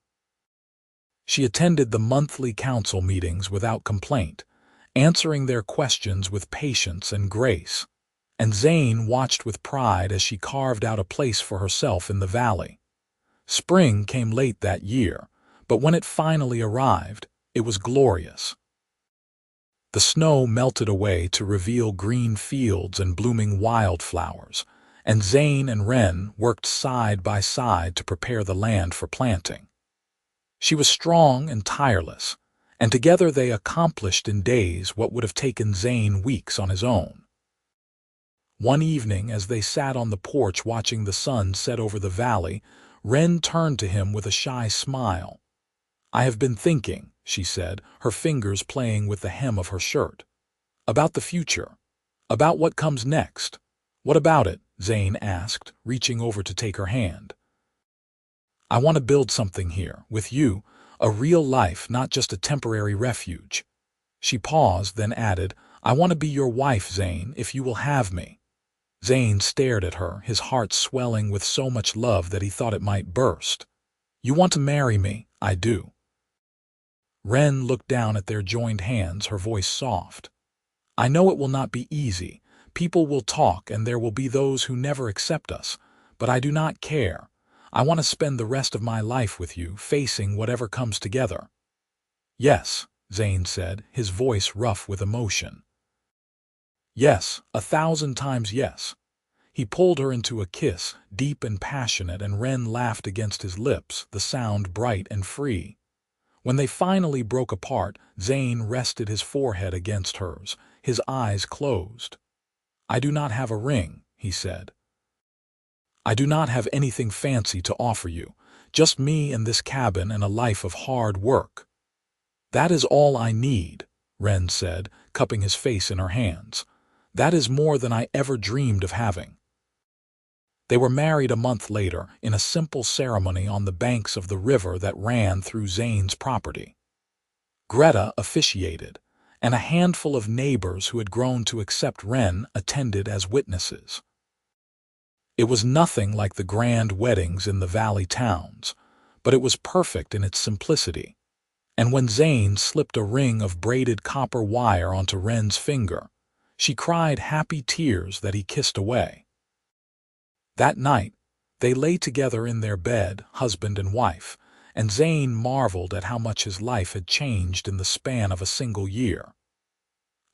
She attended the monthly council meetings without complaint, answering their questions with patience and grace, and Zane watched with pride as she carved out a place for herself in the valley. Spring came late that year, but when it finally arrived, it was glorious. The snow melted away to reveal green fields and blooming wildflowers, and Zane and Wren worked side by side to prepare the land for planting. She was strong and tireless, and together they accomplished in days what would have taken Zane weeks on his own. One evening, as they sat on the porch watching the sun set over the valley, Wren turned to him with a shy smile. "I have been thinking," she said, her fingers playing with the hem of her shirt, "about the future, about what comes next." "What about it?" Zane asked, reaching over to take her hand. "I want to build something here, with you, a real life, not just a temporary refuge." She paused, then added, "I want to be your wife, Zane, if you will have me." Zane stared at her, his heart swelling with so much love that he thought it might burst. "You want to marry me?" "I do." Wren looked down at their joined hands, her voice soft. "I know it will not be easy. People will talk and there will be those who never accept us, but I do not care. I want to spend the rest of my life with you, facing whatever comes together." "Yes," Zane said, his voice rough with emotion. "Yes, 1,000 times yes." He pulled her into a kiss, deep and passionate, and Wren laughed against his lips, the sound bright and free. When they finally broke apart, Zane rested his forehead against hers, his eyes closed. "I do not have a ring," he said. "I do not have anything fancy to offer you, just me and this cabin and a life of hard work." "That is all I need," Wren said, cupping his face in her hands. "That is more than I ever dreamed of having." They were married a month later in a simple ceremony on the banks of the river that ran through Zane's property. Greta officiated, and a handful of neighbors who had grown to accept Wren attended as witnesses. It was nothing like the grand weddings in the valley towns, but it was perfect in its simplicity. And when Zane slipped a ring of braided copper wire onto Wren's finger, she cried happy tears that he kissed away. That night, they lay together in their bed, husband and wife, and Zane marveled at how much his life had changed in the span of a single year.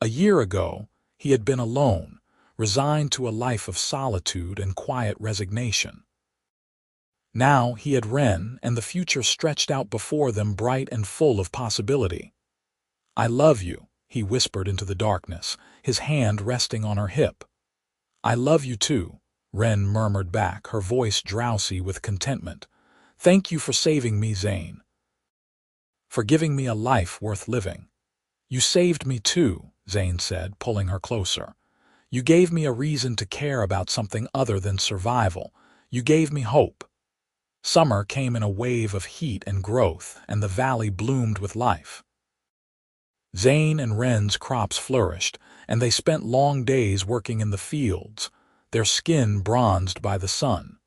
A year ago, he had been alone, resigned to a life of solitude and quiet resignation. Now he had Wren, and the future stretched out before them bright and full of possibility. "I love you," he whispered into the darkness, his hand resting on her hip. "I love you too," Wren murmured back, her voice drowsy with contentment. "Thank you for saving me, Zane. For giving me a life worth living." "You saved me too," Zane said, pulling her closer. "You gave me a reason to care about something other than survival. You gave me hope." Summer came in a wave of heat and growth, and the valley bloomed with life. Zane and Wren's crops flourished, and they spent long days working in the fields, their skin bronzed by the sun.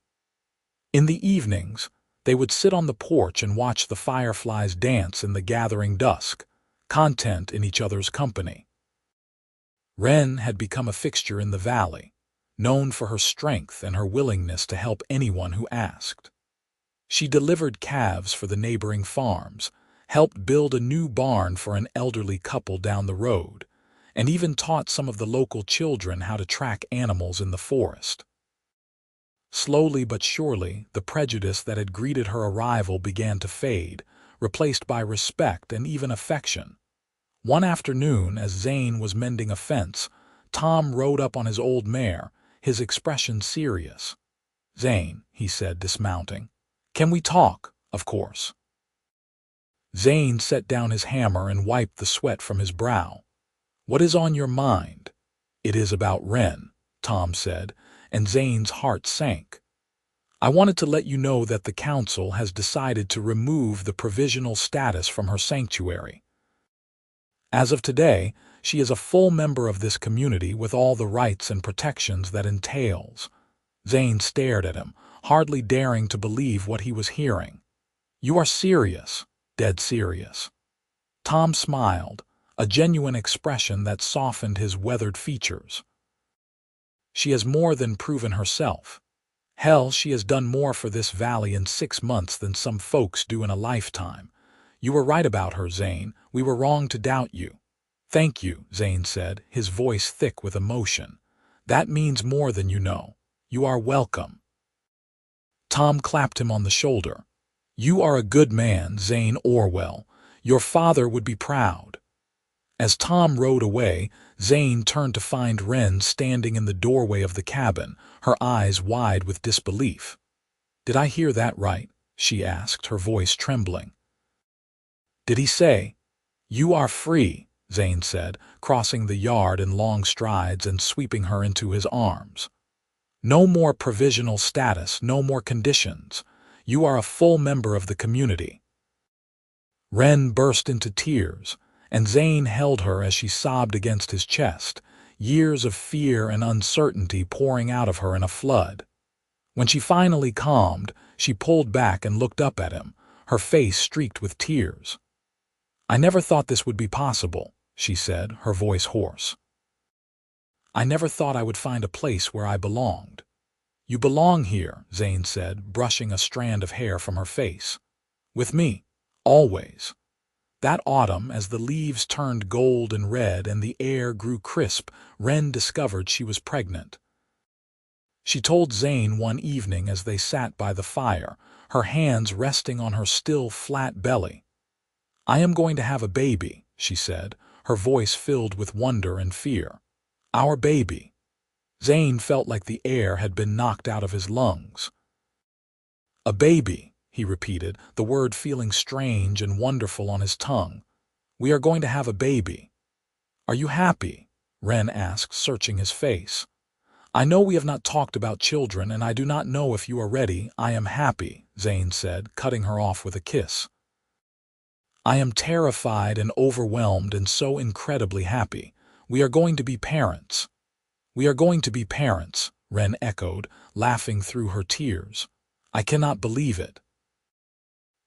In the evenings, they would sit on the porch and watch the fireflies dance in the gathering dusk, content in each other's company. Wren had become a fixture in the valley, known for her strength and her willingness to help anyone who asked. She delivered calves for the neighboring farms, helped build a new barn for an elderly couple down the road, and even taught some of the local children how to track animals in the forest. Slowly but surely, the prejudice that had greeted her arrival began to fade, replaced by respect and even affection. One afternoon, as Zane was mending a fence, Tom rode up on his old mare, his expression serious. "Zane," he said, dismounting, "can we talk, of course?" Zane set down his hammer and wiped the sweat from his brow. "What is on your mind?" "It is about Wren," Tom said, and Zane's heart sank. "I wanted to let you know that the council has decided to remove the provisional status from her sanctuary. As of today, she is a full member of this community with all the rights and protections that entails." Zane stared at him, hardly daring to believe what he was hearing. "You are serious, dead serious." Tom smiled, a genuine expression that softened his weathered features. "She has more than proven herself. Hell, she has done more for this valley in 6 months than some folks do in a lifetime. You were right about her, Zane. We were wrong to doubt you." "Thank you," Zane said, his voice thick with emotion. "That means more than you know. You are welcome." Tom clapped him on the shoulder. "You are a good man, Zane Orwell. Your father would be proud." As Tom rode away, Zane turned to find Wren standing in the doorway of the cabin, her eyes wide with disbelief. "Did I hear that right?" she asked, her voice trembling. "Did he say?" "You are free," Zane said, crossing the yard in long strides and sweeping her into his arms. "No more provisional status, no more conditions. You are a full member of the community." Wren burst into tears, and Zane held her as she sobbed against his chest, years of fear and uncertainty pouring out of her in a flood. When she finally calmed, she pulled back and looked up at him, her face streaked with tears. "I never thought this would be possible," she said, her voice hoarse. I never thought I would find a place where I belonged." "You belong here," Zane said, brushing a strand of hair from her face. "With me. Always." That autumn, as the leaves turned gold and red and the air grew crisp, Wren discovered she was pregnant. She told Zane one evening as they sat by the fire, her hands resting on her still flat belly. "I am going to have a baby," she said, her voice filled with wonder and fear. "Our baby." Zane felt like the air had been knocked out of his lungs. "A baby," he repeated, the word feeling strange and wonderful on his tongue. "We are going to have a baby." "Are you happy?" Wren asked, searching his face. "I know we have not talked about children, and I do not know if you are ready." "I am happy," Zane said, cutting her off with a kiss. "I am terrified and overwhelmed and so incredibly happy. We are going to be parents." "We are going to be parents," Wren echoed, laughing through her tears. "I cannot believe it."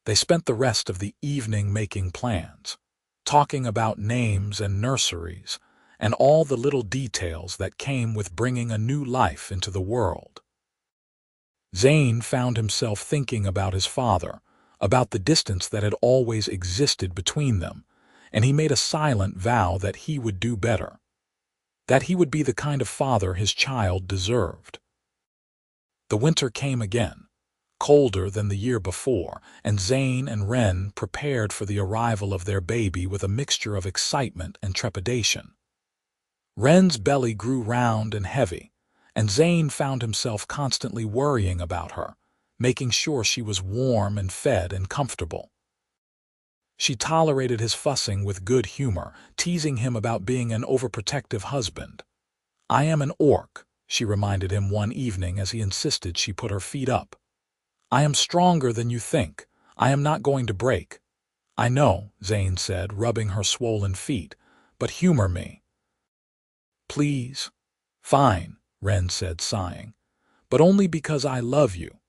They spent the rest of the evening making plans, talking about names and nurseries, and all the little details that came with bringing a new life into the world. Zane found himself thinking about his father, about the distance that had always existed between them, and he made a silent vow that he would do better, that he would be the kind of father his child deserved. The winter came again, colder than the year before, and Zane and Wren prepared for the arrival of their baby with a mixture of excitement and trepidation. Wren's belly grew round and heavy, and Zane found himself constantly worrying about her, making sure she was warm and fed and comfortable. She tolerated his fussing with good humor, teasing him about being an overprotective husband. "I am an orc," she reminded him one evening as he insisted she put her feet up. "I am stronger than you think. I am not going to break." "I know," Zane said, rubbing her swollen feet, "but humor me." "Please." "Fine," Wren said, sighing, "but only because I love you."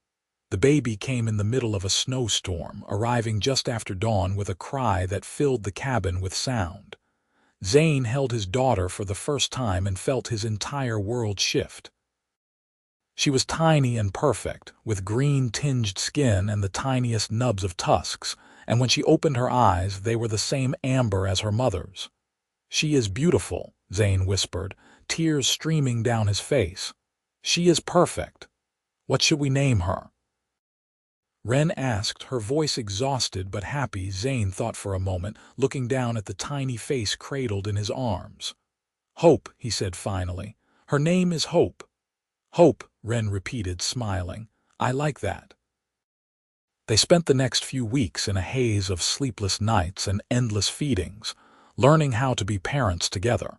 The baby came in the middle of a snowstorm, arriving just after dawn with a cry that filled the cabin with sound. Zane held his daughter for the first time and felt his entire world shift. She was tiny and perfect, with green-tinged skin and the tiniest nubs of tusks, and when she opened her eyes, they were the same amber as her mother's. "She is beautiful," Zane whispered, tears streaming down his face. "She is perfect. What should we name her?" Wren asked, her voice exhausted but happy. Zane thought for a moment, looking down at the tiny face cradled in his arms. "Hope," he said finally. "Her name is Hope." "Hope," Wren repeated, smiling. "I like that." They spent the next few weeks in a haze of sleepless nights and endless feedings, learning how to be parents together.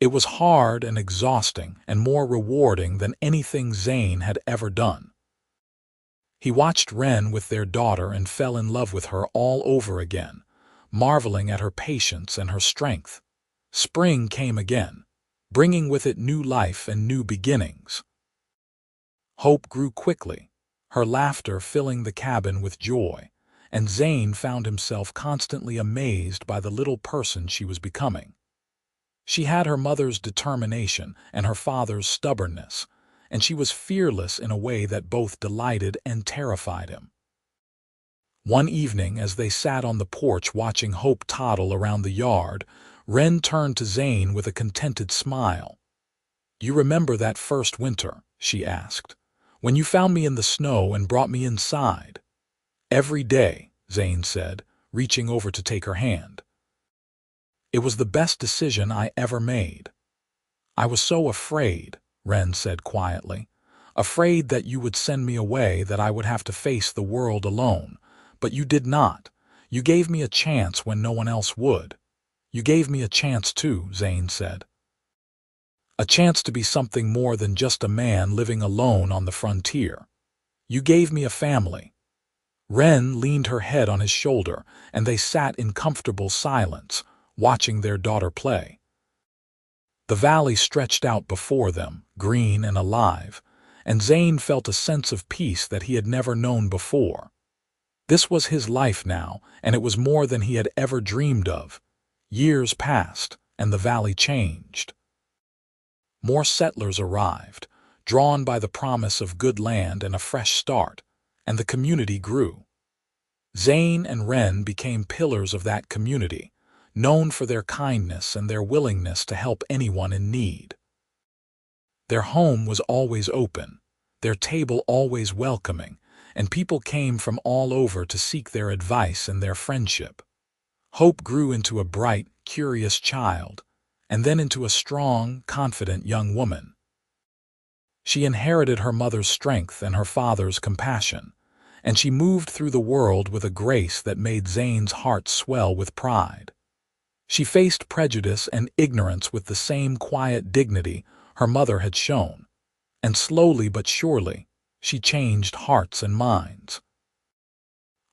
It was hard and exhausting and more rewarding than anything Zane had ever done. He watched Wren with their daughter and fell in love with her all over again, marveling at her patience and her strength. Spring came again, bringing with it new life and new beginnings. Hope grew quickly, her laughter filling the cabin with joy, and Zane found himself constantly amazed by the little person she was becoming. She had her mother's determination and her father's stubbornness, and she was fearless in a way that both delighted and terrified him. One evening, as they sat on the porch watching Hope toddle around the yard, Wren turned to Zane with a contented smile. "You remember that first winter?" she asked, "when you found me in the snow and brought me inside?" "Every day," Zane said, reaching over to take her hand. "It was the best decision I ever made." "I was so afraid," Wren said quietly, "afraid that you would send me away, that I would have to face the world alone. But you did not. You gave me a chance when no one else would." "You gave me a chance too," Zane said. "A chance to be something more than just a man living alone on the frontier. You gave me a family." Wren leaned her head on his shoulder, and they sat in comfortable silence, watching their daughter play. The valley stretched out before them, green and alive, and Zane felt a sense of peace that he had never known before. This was his life now, and it was more than he had ever dreamed of. Years passed, and the valley changed. More settlers arrived, drawn by the promise of good land and a fresh start, and the community grew. Zane and Wren became pillars of that community, known for their kindness and their willingness to help anyone in need. Their home was always open, their table always welcoming, and people came from all over to seek their advice and their friendship. Hope grew into a bright, curious child, and then into a strong, confident young woman. She inherited her mother's strength and her father's compassion, and she moved through the world with a grace that made Zane's heart swell with pride. She faced prejudice and ignorance with the same quiet dignity her mother had shown, and slowly but surely, she changed hearts and minds.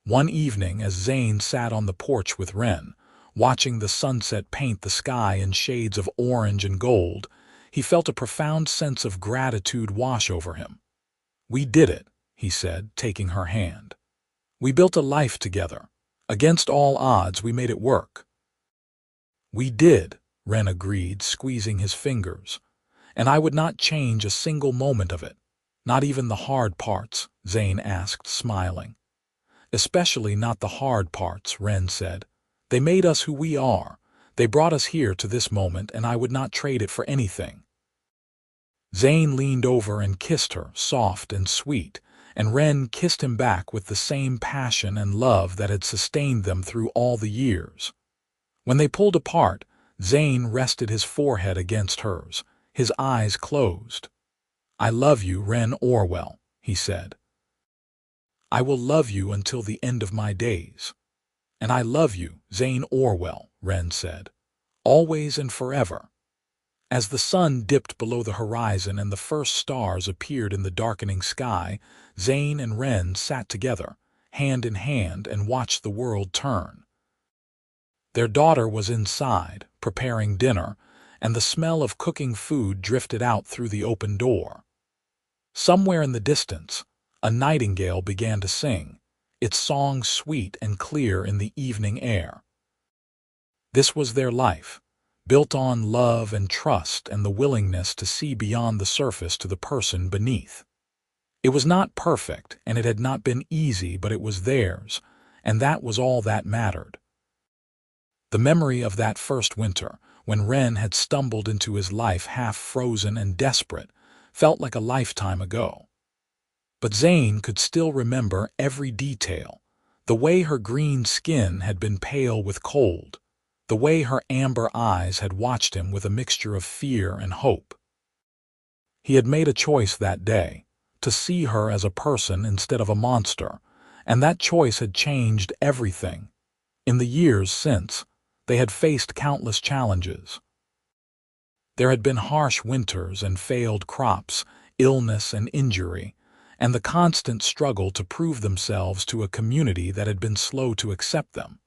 One evening, as Zane sat on the porch with Wren, watching the sunset paint the sky in shades of orange and gold, he felt a profound sense of gratitude wash over him. "We did it," he said, taking her hand. "We built a life together. Against all odds, we made it work." "We did," Wren agreed, squeezing his fingers. "And I would not change a single moment of it. Not even the hard parts," Zane asked, smiling. "Especially not the hard parts," Wren said. "They made us who we are. They brought us here to this moment, and I would not trade it for anything." Zane leaned over and kissed her, soft and sweet, and Wren kissed him back with the same passion and love that had sustained them through all the years. When they pulled apart, Zane rested his forehead against hers, his eyes closed. "I love you, Wren Orwell," he said. "I will love you until the end of my days." "And I love you, Zane Orwell," Wren said. "Always and forever." As the sun dipped below the horizon and the first stars appeared in the darkening sky, Zane and Wren sat together, hand in hand, and watched the world turn. Their daughter was inside, preparing dinner, and the smell of cooking food drifted out through the open door. Somewhere in the distance, a nightingale began to sing, its song sweet and clear in the evening air. This was their life, built on love and trust and the willingness to see beyond the surface to the person beneath. It was not perfect, and it had not been easy, but it was theirs, and that was all that mattered. The memory of that first winter, when Wren had stumbled into his life half frozen and desperate, felt like a lifetime ago. But Zane could still remember every detail, the way her green skin had been pale with cold, the way her amber eyes had watched him with a mixture of fear and hope. He had made a choice that day, to see her as a person instead of a monster, and that choice had changed everything. In the years since, they had faced countless challenges. There had been harsh winters and failed crops, illness and injury, and the constant struggle to prove themselves to a community that had been slow to accept them.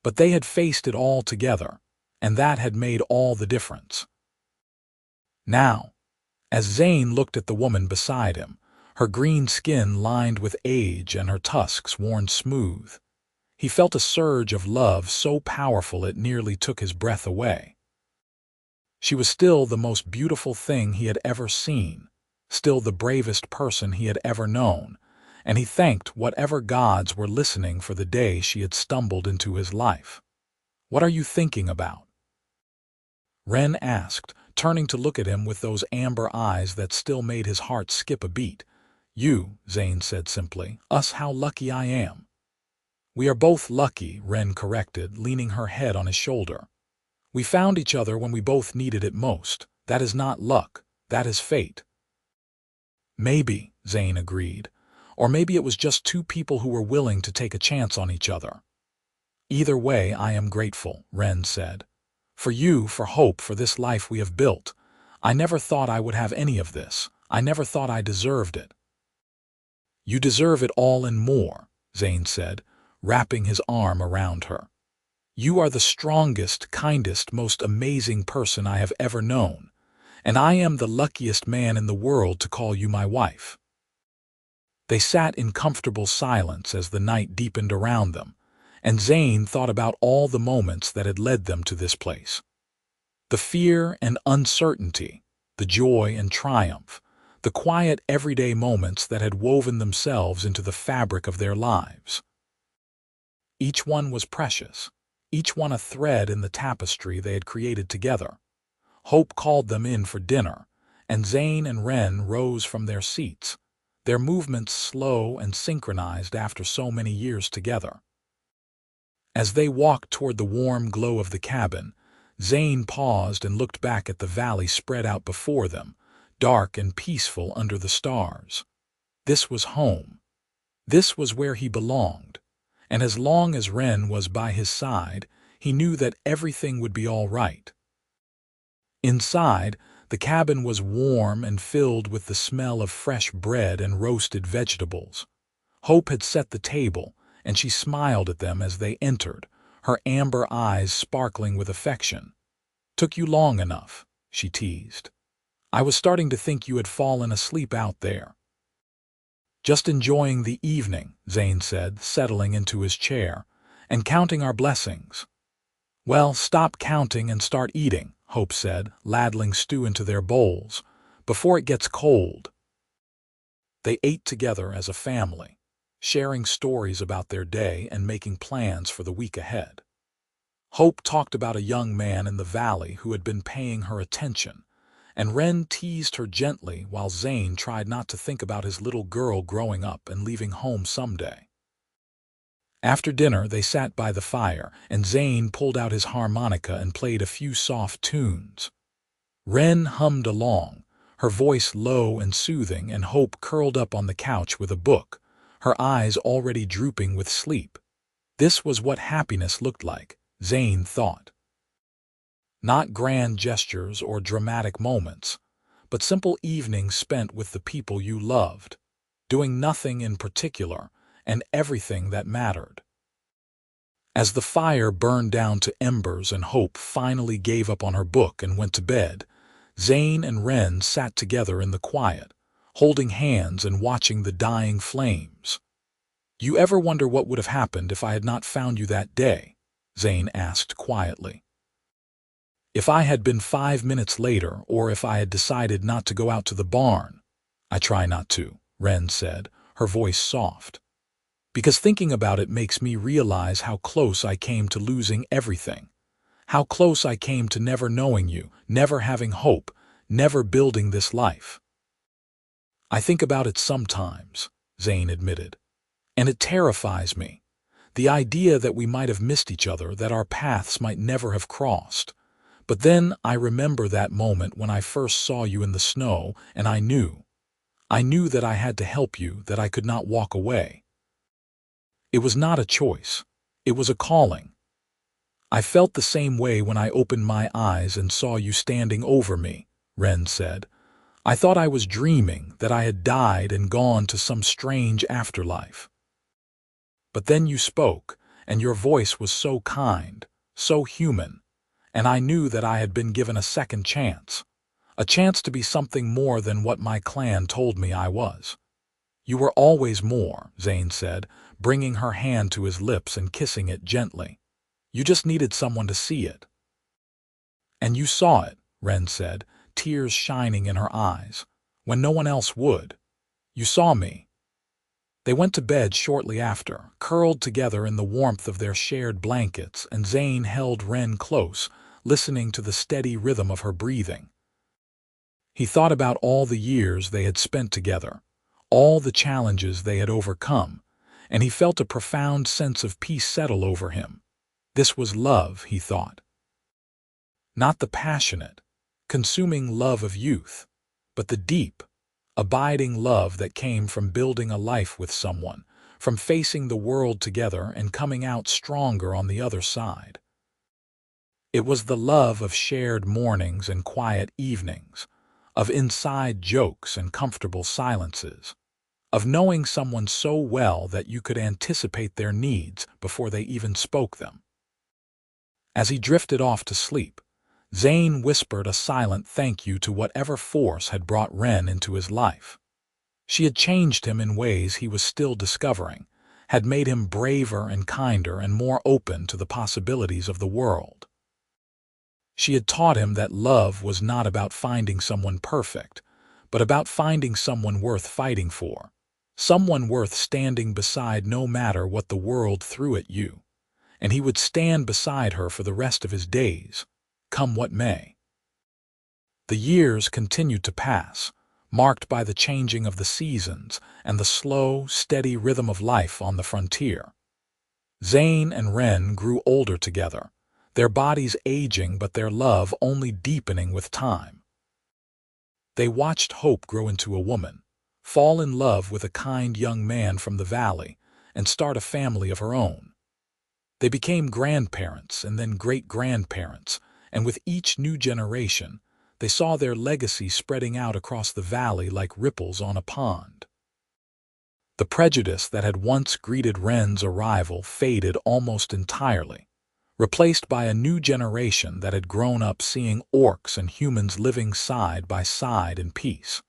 But they had faced it all together, and that had made all the difference. Now, as Zane looked at the woman beside him, her green skin lined with age and her tusks worn smooth, he felt a surge of love so powerful it nearly took his breath away. She was still the most beautiful thing he had ever seen, still the bravest person he had ever known, and he thanked whatever gods were listening for the day she had stumbled into his life. "What are you thinking about?" Wren asked, turning to look at him with those amber eyes that still made his heart skip a beat. "You," Zane said simply. "Us, how lucky I am." "We are both lucky," Wren corrected, leaning her head on his shoulder. "We found each other when we both needed it most. That is not luck, that is fate." "Maybe," Zane agreed. "Or maybe it was just two people who were willing to take a chance on each other." "Either way, I am grateful," Wren said. "For you, for hope, for this life we have built. I never thought I would have any of this. I never thought I deserved it." "You deserve it all and more," Zane said, wrapping his arm around her. "You are the strongest, kindest, most amazing person I have ever known, and I am the luckiest man in the world to call you my wife." They sat in comfortable silence as the night deepened around them, and Zane thought about all the moments that had led them to this place. The fear and uncertainty, the joy and triumph, the quiet everyday moments that had woven themselves into the fabric of their lives. Each one was precious, each one a thread in the tapestry they had created together. Hope called them in for dinner, and Zane and Wren rose from their seats, their movements slow and synchronized after so many years together. As they walked toward the warm glow of the cabin, Zane paused and looked back at the valley spread out before them, dark and peaceful under the stars. This was home. This was where he belonged, and as long as Wren was by his side, he knew that everything would be all right. Inside, the cabin was warm and filled with the smell of fresh bread and roasted vegetables. Hope had set the table, and she smiled at them as they entered, her amber eyes sparkling with affection. "Took you long enough," she teased. "I was starting to think you had fallen asleep out there." "Just enjoying the evening," Zane said, settling into his chair, "and counting our blessings." "Well, stop counting and start eating," Hope said, ladling stew into their bowls, "before it gets cold." They ate together as a family, sharing stories about their day and making plans for the week ahead. Hope talked about a young man in the valley who had been paying her attention, and Wren teased her gently while Zane tried not to think about his little girl growing up and leaving home someday. After dinner, they sat by the fire, and Zane pulled out his harmonica and played a few soft tunes. Wren hummed along, her voice low and soothing, and Hope curled up on the couch with a book, her eyes already drooping with sleep. This was what happiness looked like, Zane thought. Not grand gestures or dramatic moments, but simple evenings spent with the people you loved, doing nothing in particular and everything that mattered. As the fire burned down to embers and Hope finally gave up on her book and went to bed, Zane and Wren sat together in the quiet, holding hands and watching the dying flames. "You ever wonder what would have happened if I had not found you that day?" Zane asked quietly. "If I had been 5 minutes later, or if I had decided not to go out to the barn?" "I try not to," Wren said, her voice soft. "Because thinking about it makes me realize how close I came to losing everything. How close I came to never knowing you, never having hope, never building this life." "I think about it sometimes," Zane admitted, "and it terrifies me. The idea that we might have missed each other, that our paths might never have crossed. But then I remember that moment when I first saw you in the snow, and I knew that I had to help you, that I could not walk away. It was not a choice. It was a calling. I felt the same way when I opened my eyes and saw you standing over me," Wren said. "I thought I was dreaming, that I had died and gone to some strange afterlife. But then you spoke, and your voice was so kind, so human, and I knew that I had been given a second chance, a chance to be something more than what my clan told me I was." "You were always more," Zane said, bringing her hand to his lips and kissing it gently. "You just needed someone to see it." "And you saw it," Wren said, tears shining in her eyes, "when no one else would. You saw me." They went to bed shortly after, curled together in the warmth of their shared blankets, and Zane held Wren close, listening to the steady rhythm of her breathing. He thought about all the years they had spent together, all the challenges they had overcome, and he felt a profound sense of peace settle over him. This was love, he thought. Not the passionate, consuming love of youth, but the deep, abiding love that came from building a life with someone, from facing the world together and coming out stronger on the other side. It was the love of shared mornings and quiet evenings, of inside jokes and comfortable silences, of knowing someone so well that you could anticipate their needs before they even spoke them. As he drifted off to sleep, Zane whispered a silent thank you to whatever force had brought Wren into his life. She had changed him in ways he was still discovering, had made him braver and kinder and more open to the possibilities of the world. She had taught him that love was not about finding someone perfect, but about finding someone worth fighting for, someone worth standing beside no matter what the world threw at you. And he would stand beside her for the rest of his days, come what may. The years continued to pass, marked by the changing of the seasons and the slow, steady rhythm of life on the frontier. Zane and Wren grew older together, their bodies aging but their love only deepening with time. They watched Hope grow into a woman, fall in love with a kind young man from the valley, and start a family of her own. They became grandparents and then great-grandparents, and with each new generation, they saw their legacy spreading out across the valley like ripples on a pond. The prejudice that had once greeted Wren's arrival faded almost entirely, replaced by a new generation that had grown up seeing orcs and humans living side by side in peace.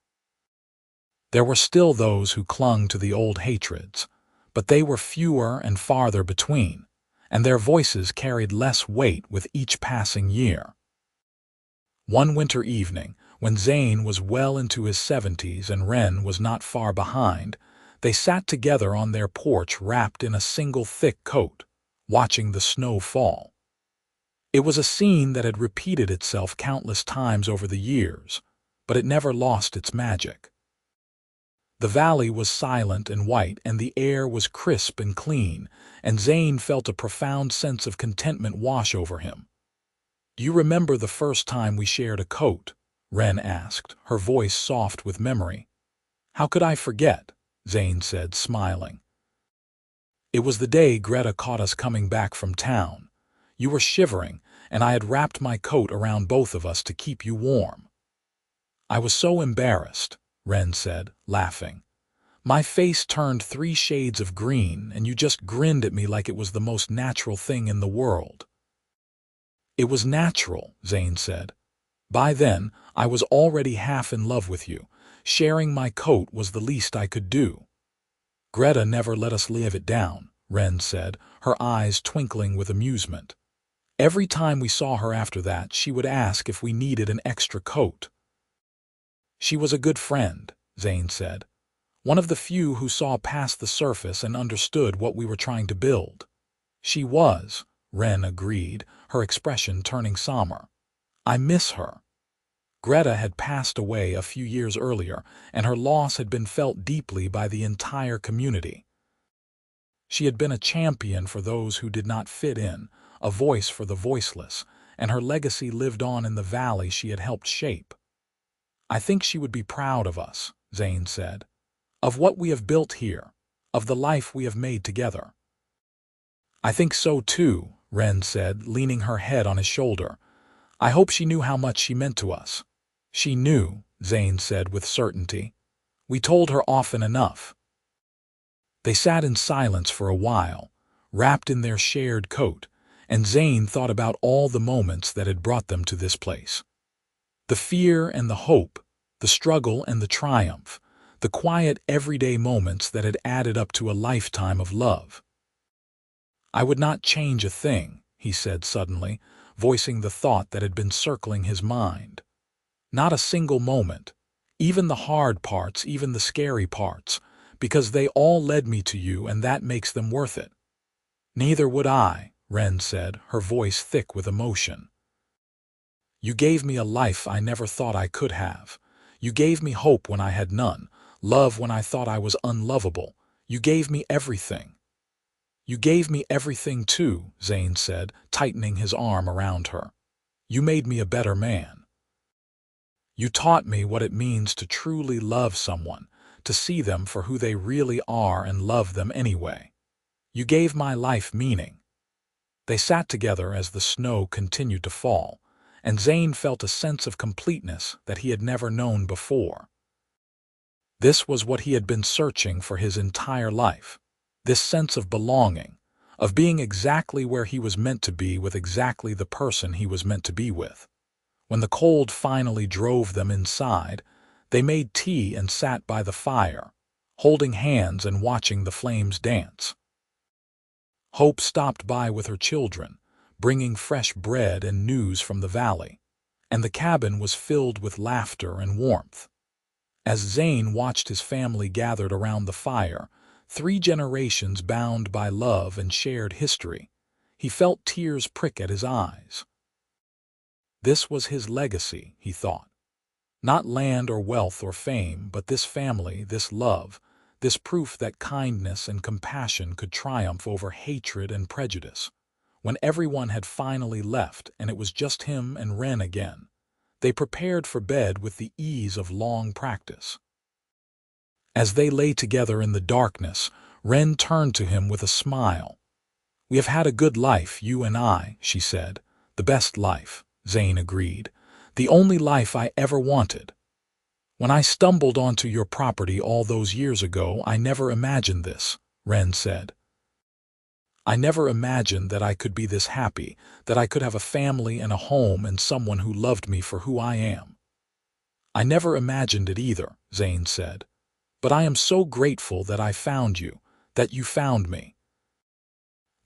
There were still those who clung to the old hatreds, but they were fewer and farther between, and their voices carried less weight with each passing year. One winter evening, when Zane was well into his 70s and Wren was not far behind, they sat together on their porch wrapped in a single thick coat, watching the snow fall. It was a scene that had repeated itself countless times over the years, but it never lost its magic. The valley was silent and white, and the air was crisp and clean, and Zane felt a profound sense of contentment wash over him. "Do you remember the first time we shared a coat?" Wren asked, her voice soft with memory. "How could I forget?" Zane said, smiling. "It was the day Greta caught us coming back from town. You were shivering, and I had wrapped my coat around both of us to keep you warm." "I was so embarrassed," Wren said, laughing. "My face turned 3 shades of green, and you just grinned at me like it was the most natural thing in the world." "It was natural," Zane said. "By then, I was already half in love with you. Sharing my coat was the least I could do." "Greta never let us live it down," Wren said, her eyes twinkling with amusement. "Every time we saw her after that, she would ask if we needed an extra coat." "She was a good friend," Zane said. "One of the few who saw past the surface and understood what we were trying to build." "She was," Wren agreed, her expression turning somber. "I miss her." Greta had passed away a few years earlier, and her loss had been felt deeply by the entire community. She had been a champion for those who did not fit in, a voice for the voiceless, and her legacy lived on in the valley she had helped shape. "I think she would be proud of us," Zane said, "of what we have built here, of the life we have made together." "I think so too," Wren said, leaning her head on his shoulder. "I hope she knew how much she meant to us." "She knew," Zane said with certainty. "We told her often enough." They sat in silence for a while, wrapped in their shared coat, and Zane thought about all the moments that had brought them to this place. The fear and the hope, the struggle and the triumph, the quiet everyday moments that had added up to a lifetime of love. "I would not change a thing," he said suddenly, voicing the thought that had been circling his mind. "Not a single moment, even the hard parts, even the scary parts, because they all led me to you, and that makes them worth it." "Neither would I," Wren said, her voice thick with emotion. "You gave me a life I never thought I could have. You gave me hope when I had none, love when I thought I was unlovable. You gave me everything." "You gave me everything too," Zane said, tightening his arm around her. "You made me a better man. You taught me what it means to truly love someone, to see them for who they really are and love them anyway. You gave my life meaning." They sat together as the snow continued to fall, and Zane felt a sense of completeness that he had never known before. This was what he had been searching for his entire life, this sense of belonging, of being exactly where he was meant to be with exactly the person he was meant to be with. When the cold finally drove them inside, they made tea and sat by the fire, holding hands and watching the flames dance. Hope stopped by with her children, bringing fresh bread and news from the valley, and the cabin was filled with laughter and warmth. As Zane watched his family gathered around the fire, 3 generations bound by love and shared history, he felt tears prick at his eyes. This was his legacy, he thought. Not land or wealth or fame, but this family, this love, this proof that kindness and compassion could triumph over hatred and prejudice. When everyone had finally left and it was just him and Wren again, they prepared for bed with the ease of long practice. As they lay together in the darkness, Wren turned to him with a smile. "We have had a good life, you and I," she said. "The best life," Zane agreed. "The only life I ever wanted. When I stumbled onto your property all those years ago, I never imagined this," Wren said. "I never imagined that I could be this happy, that I could have a family and a home and someone who loved me for who I am." "I never imagined it either," Zane said. "But I am so grateful that I found you, that you found me.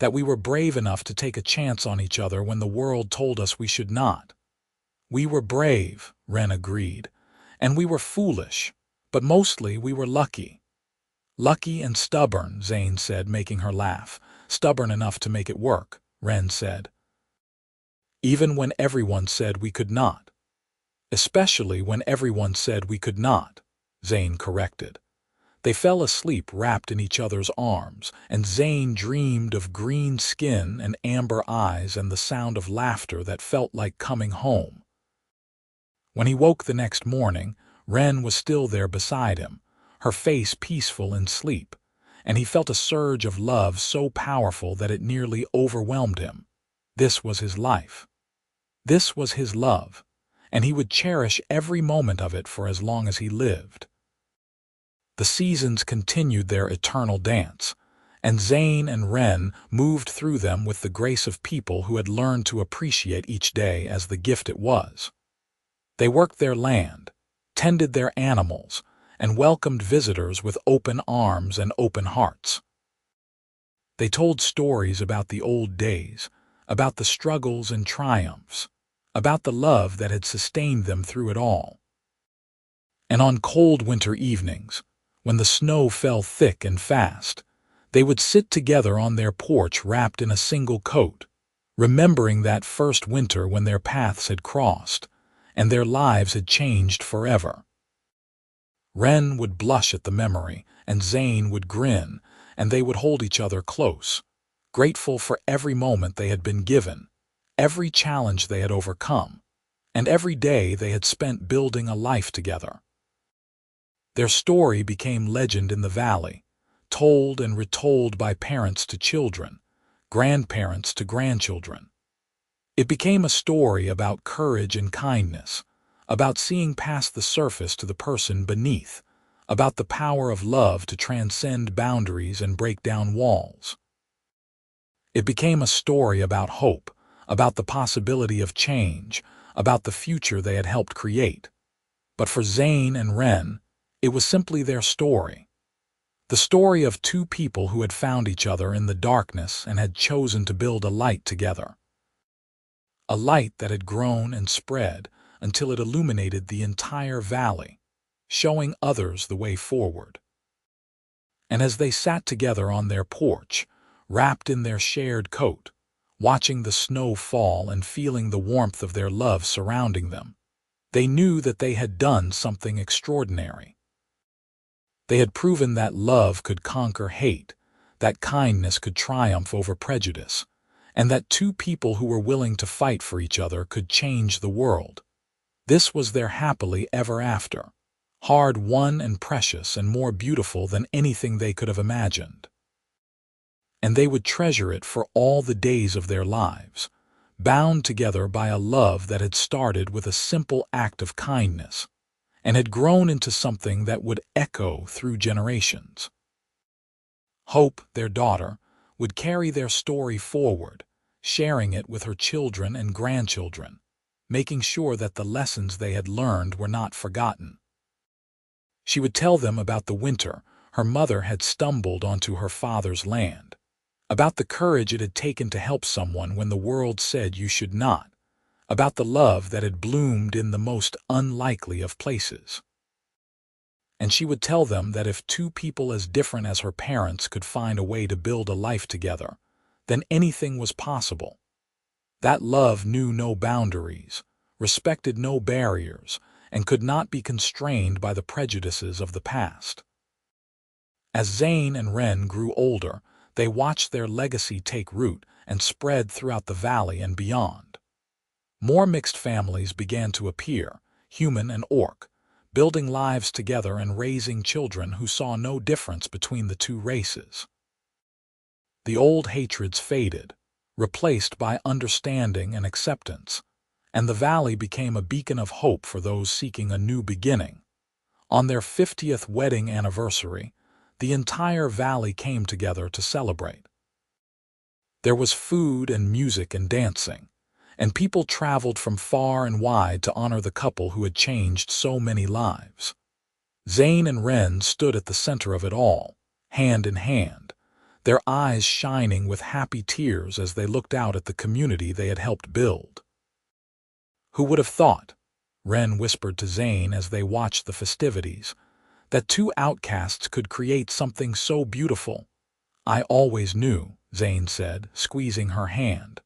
That we were brave enough to take a chance on each other when the world told us we should not." "We were brave," Wren agreed, "and we were foolish, but mostly we were lucky." "Lucky and stubborn," Zane said, making her laugh. "Stubborn enough to make it work," Wren said. "Even when everyone said we could not." "Especially when everyone said we could not," Zane corrected. They fell asleep wrapped in each other's arms, and Zane dreamed of green skin and amber eyes and the sound of laughter that felt like coming home. When he woke the next morning, Wren was still there beside him, her face peaceful in sleep, and he felt a surge of love so powerful that it nearly overwhelmed him. This was his life. This was his love, and he would cherish every moment of it for as long as he lived. The seasons continued their eternal dance, and Zane and Wren moved through them with the grace of people who had learned to appreciate each day as the gift it was. They worked their land, tended their animals, and welcomed visitors with open arms and open hearts. They told stories about the old days, about the struggles and triumphs, about the love that had sustained them through it all. And on cold winter evenings, when the snow fell thick and fast, they would sit together on their porch wrapped in a single coat, remembering that first winter when their paths had crossed, and their lives had changed forever. Wren would blush at the memory, and Zane would grin, and they would hold each other close, grateful for every moment they had been given, every challenge they had overcome, and every day they had spent building a life together. Their story became legend in the valley, told and retold by parents to children, grandparents to grandchildren. It became a story about courage and kindness, about seeing past the surface to the person beneath, about the power of love to transcend boundaries and break down walls. It became a story about hope, about the possibility of change, about the future they had helped create. But for Zane and Wren, it was simply their story. The story of 2 people who had found each other in the darkness and had chosen to build a light together. A light that had grown and spread until it illuminated the entire valley, showing others the way forward. And as they sat together on their porch, wrapped in their shared coat, watching the snow fall and feeling the warmth of their love surrounding them, they knew that they had done something extraordinary. They had proven that love could conquer hate, that kindness could triumph over prejudice, and that 2 people who were willing to fight for each other could change the world. This was their happily ever after, hard-won and precious and more beautiful than anything they could have imagined. And they would treasure it for all the days of their lives, bound together by a love that had started with a simple act of kindness, and had grown into something that would echo through generations. Hope, their daughter, would carry their story forward, sharing it with her children and grandchildren, making sure that the lessons they had learned were not forgotten. She would tell them about the winter her mother had stumbled onto her father's land, about the courage it had taken to help someone when the world said you should not, about the love that had bloomed in the most unlikely of places. And she would tell them that if two people as different as her parents could find a way to build a life together, then anything was possible. That love knew no boundaries, respected no barriers, and could not be constrained by the prejudices of the past. As Zane and Wren grew older, they watched their legacy take root and spread throughout the valley and beyond. More mixed families began to appear, human and orc, building lives together and raising children who saw no difference between the two races. The old hatreds faded, replaced by understanding and acceptance, and the valley became a beacon of hope for those seeking a new beginning. On their 50th wedding anniversary, the entire valley came together to celebrate. There was food and music and dancing, and people traveled from far and wide to honor the couple who had changed so many lives. Zane and Wren stood at the center of it all, hand in hand, their eyes shining with happy tears as they looked out at the community they had helped build. "Who would have thought," Wren whispered to Zane as they watched the festivities, "that two outcasts could create something so beautiful?" "I always knew," Zane said, squeezing her hand.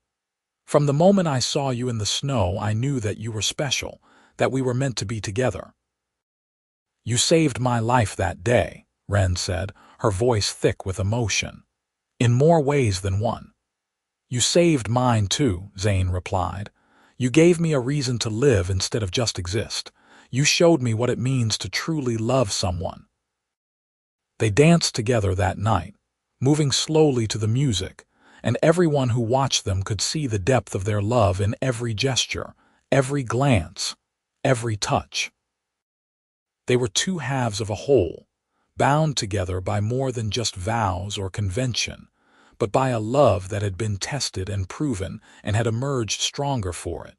"From the moment I saw you in the snow, I knew that you were special, that we were meant to be together." "You saved my life that day," Wren said, her voice thick with emotion. "In more ways than one." "You saved mine too," Zane replied. "You gave me a reason to live instead of just exist. You showed me what it means to truly love someone." They danced together that night, moving slowly to the music, and everyone who watched them could see the depth of their love in every gesture, every glance, every touch. They were two halves of a whole, bound together by more than just vows or convention, but by a love that had been tested and proven and had emerged stronger for it.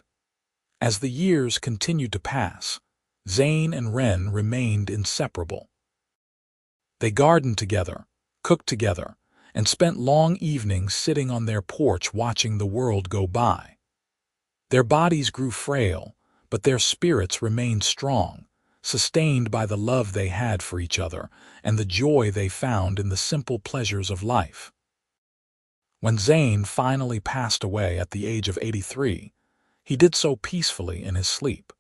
As the years continued to pass, Zane and Wren remained inseparable. They gardened together, cooked together, and spent long evenings sitting on their porch watching the world go by. Their bodies grew frail, but their spirits remained strong, sustained by the love they had for each other and the joy they found in the simple pleasures of life. When Zane finally passed away at the age of 83, he did so peacefully in his sleep,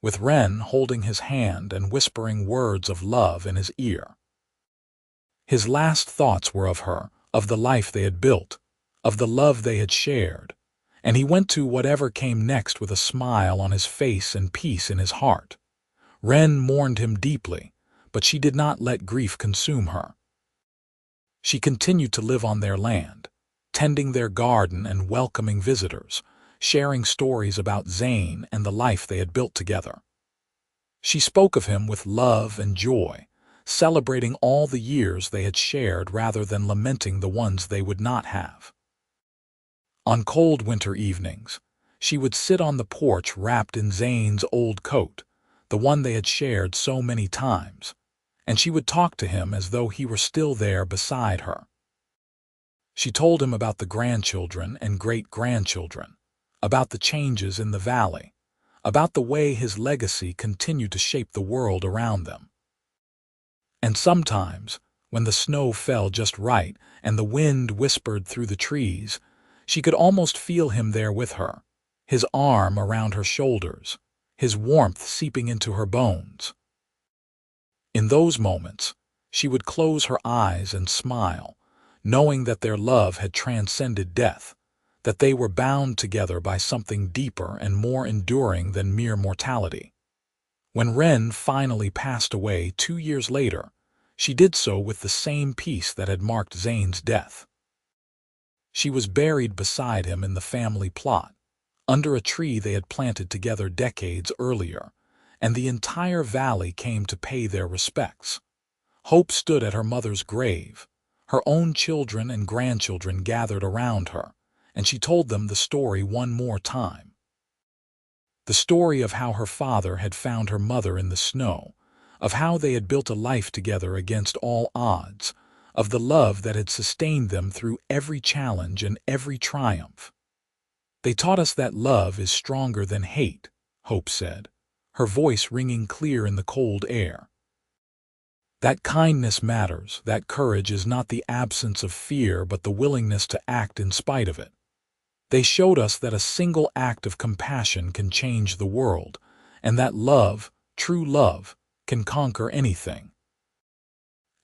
with Wren holding his hand and whispering words of love in his ear. His last thoughts were of her, of the life they had built, of the love they had shared, and he went to whatever came next with a smile on his face and peace in his heart. Wren mourned him deeply, but she did not let grief consume her. She continued to live on their land, tending their garden and welcoming visitors, sharing stories about Zane and the life they had built together. She spoke of him with love and joy, celebrating all the years they had shared rather than lamenting the ones they would not have. On cold winter evenings, she would sit on the porch wrapped in Zane's old coat, the one they had shared so many times, and she would talk to him as though he were still there beside her. She told him about the grandchildren and great-grandchildren, about the changes in the valley, about the way his legacy continued to shape the world around them. And sometimes, when the snow fell just right and the wind whispered through the trees, she could almost feel him there with her, his arm around her shoulders, his warmth seeping into her bones. In those moments, she would close her eyes and smile, knowing that their love had transcended death, that they were bound together by something deeper and more enduring than mere mortality. When Wren finally passed away 2 years later, she did so with the same peace that had marked Zane's death. She was buried beside him in the family plot, under a tree they had planted together decades earlier, and the entire valley came to pay their respects. Hope stood at her mother's grave. Her own children and grandchildren gathered around her, and she told them the story one more time. The story of how her father had found her mother in the snow, of how they had built a life together against all odds, of the love that had sustained them through every challenge and every triumph. They taught us that love is stronger than hate, Hope said, her voice ringing clear in the cold air. That kindness matters, that courage is not the absence of fear but the willingness to act in spite of it. They showed us that a single act of compassion can change the world, and that love, true love, can conquer anything.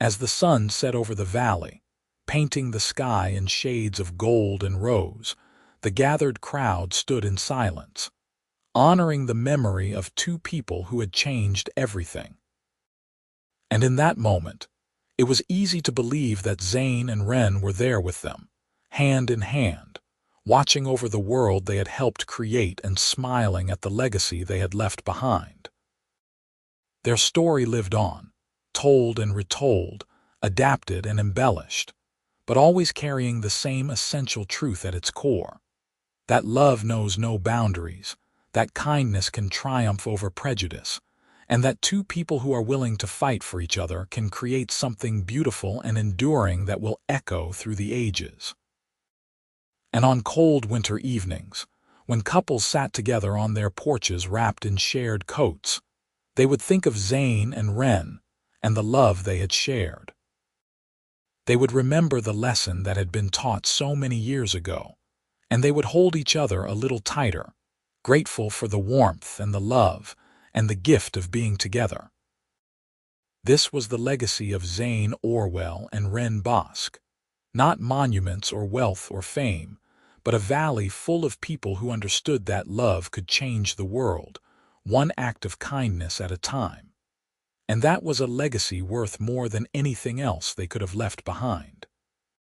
As the sun set over the valley, painting the sky in shades of gold and rose, the gathered crowd stood in silence, honoring the memory of two people who had changed everything. And in that moment, it was easy to believe that Zane and Wren were there with them, hand in hand, watching over the world they had helped create and smiling at the legacy they had left behind. Their story lived on, told and retold, adapted and embellished, but always carrying the same essential truth at its core: that love knows no boundaries, that kindness can triumph over prejudice, and that two people who are willing to fight for each other can create something beautiful and enduring that will echo through the ages. And on cold winter evenings, when couples sat together on their porches wrapped in shared coats, they would think of Zane and Wren and the love they had shared. They would remember the lesson that had been taught so many years ago, and they would hold each other a little tighter, grateful for the warmth and the love and the gift of being together. This was the legacy of Zane Orwell and Wren Bosk, not monuments or wealth or fame, but a valley full of people who understood that love could change the world, one act of kindness at a time. And that was a legacy worth more than anything else they could have left behind.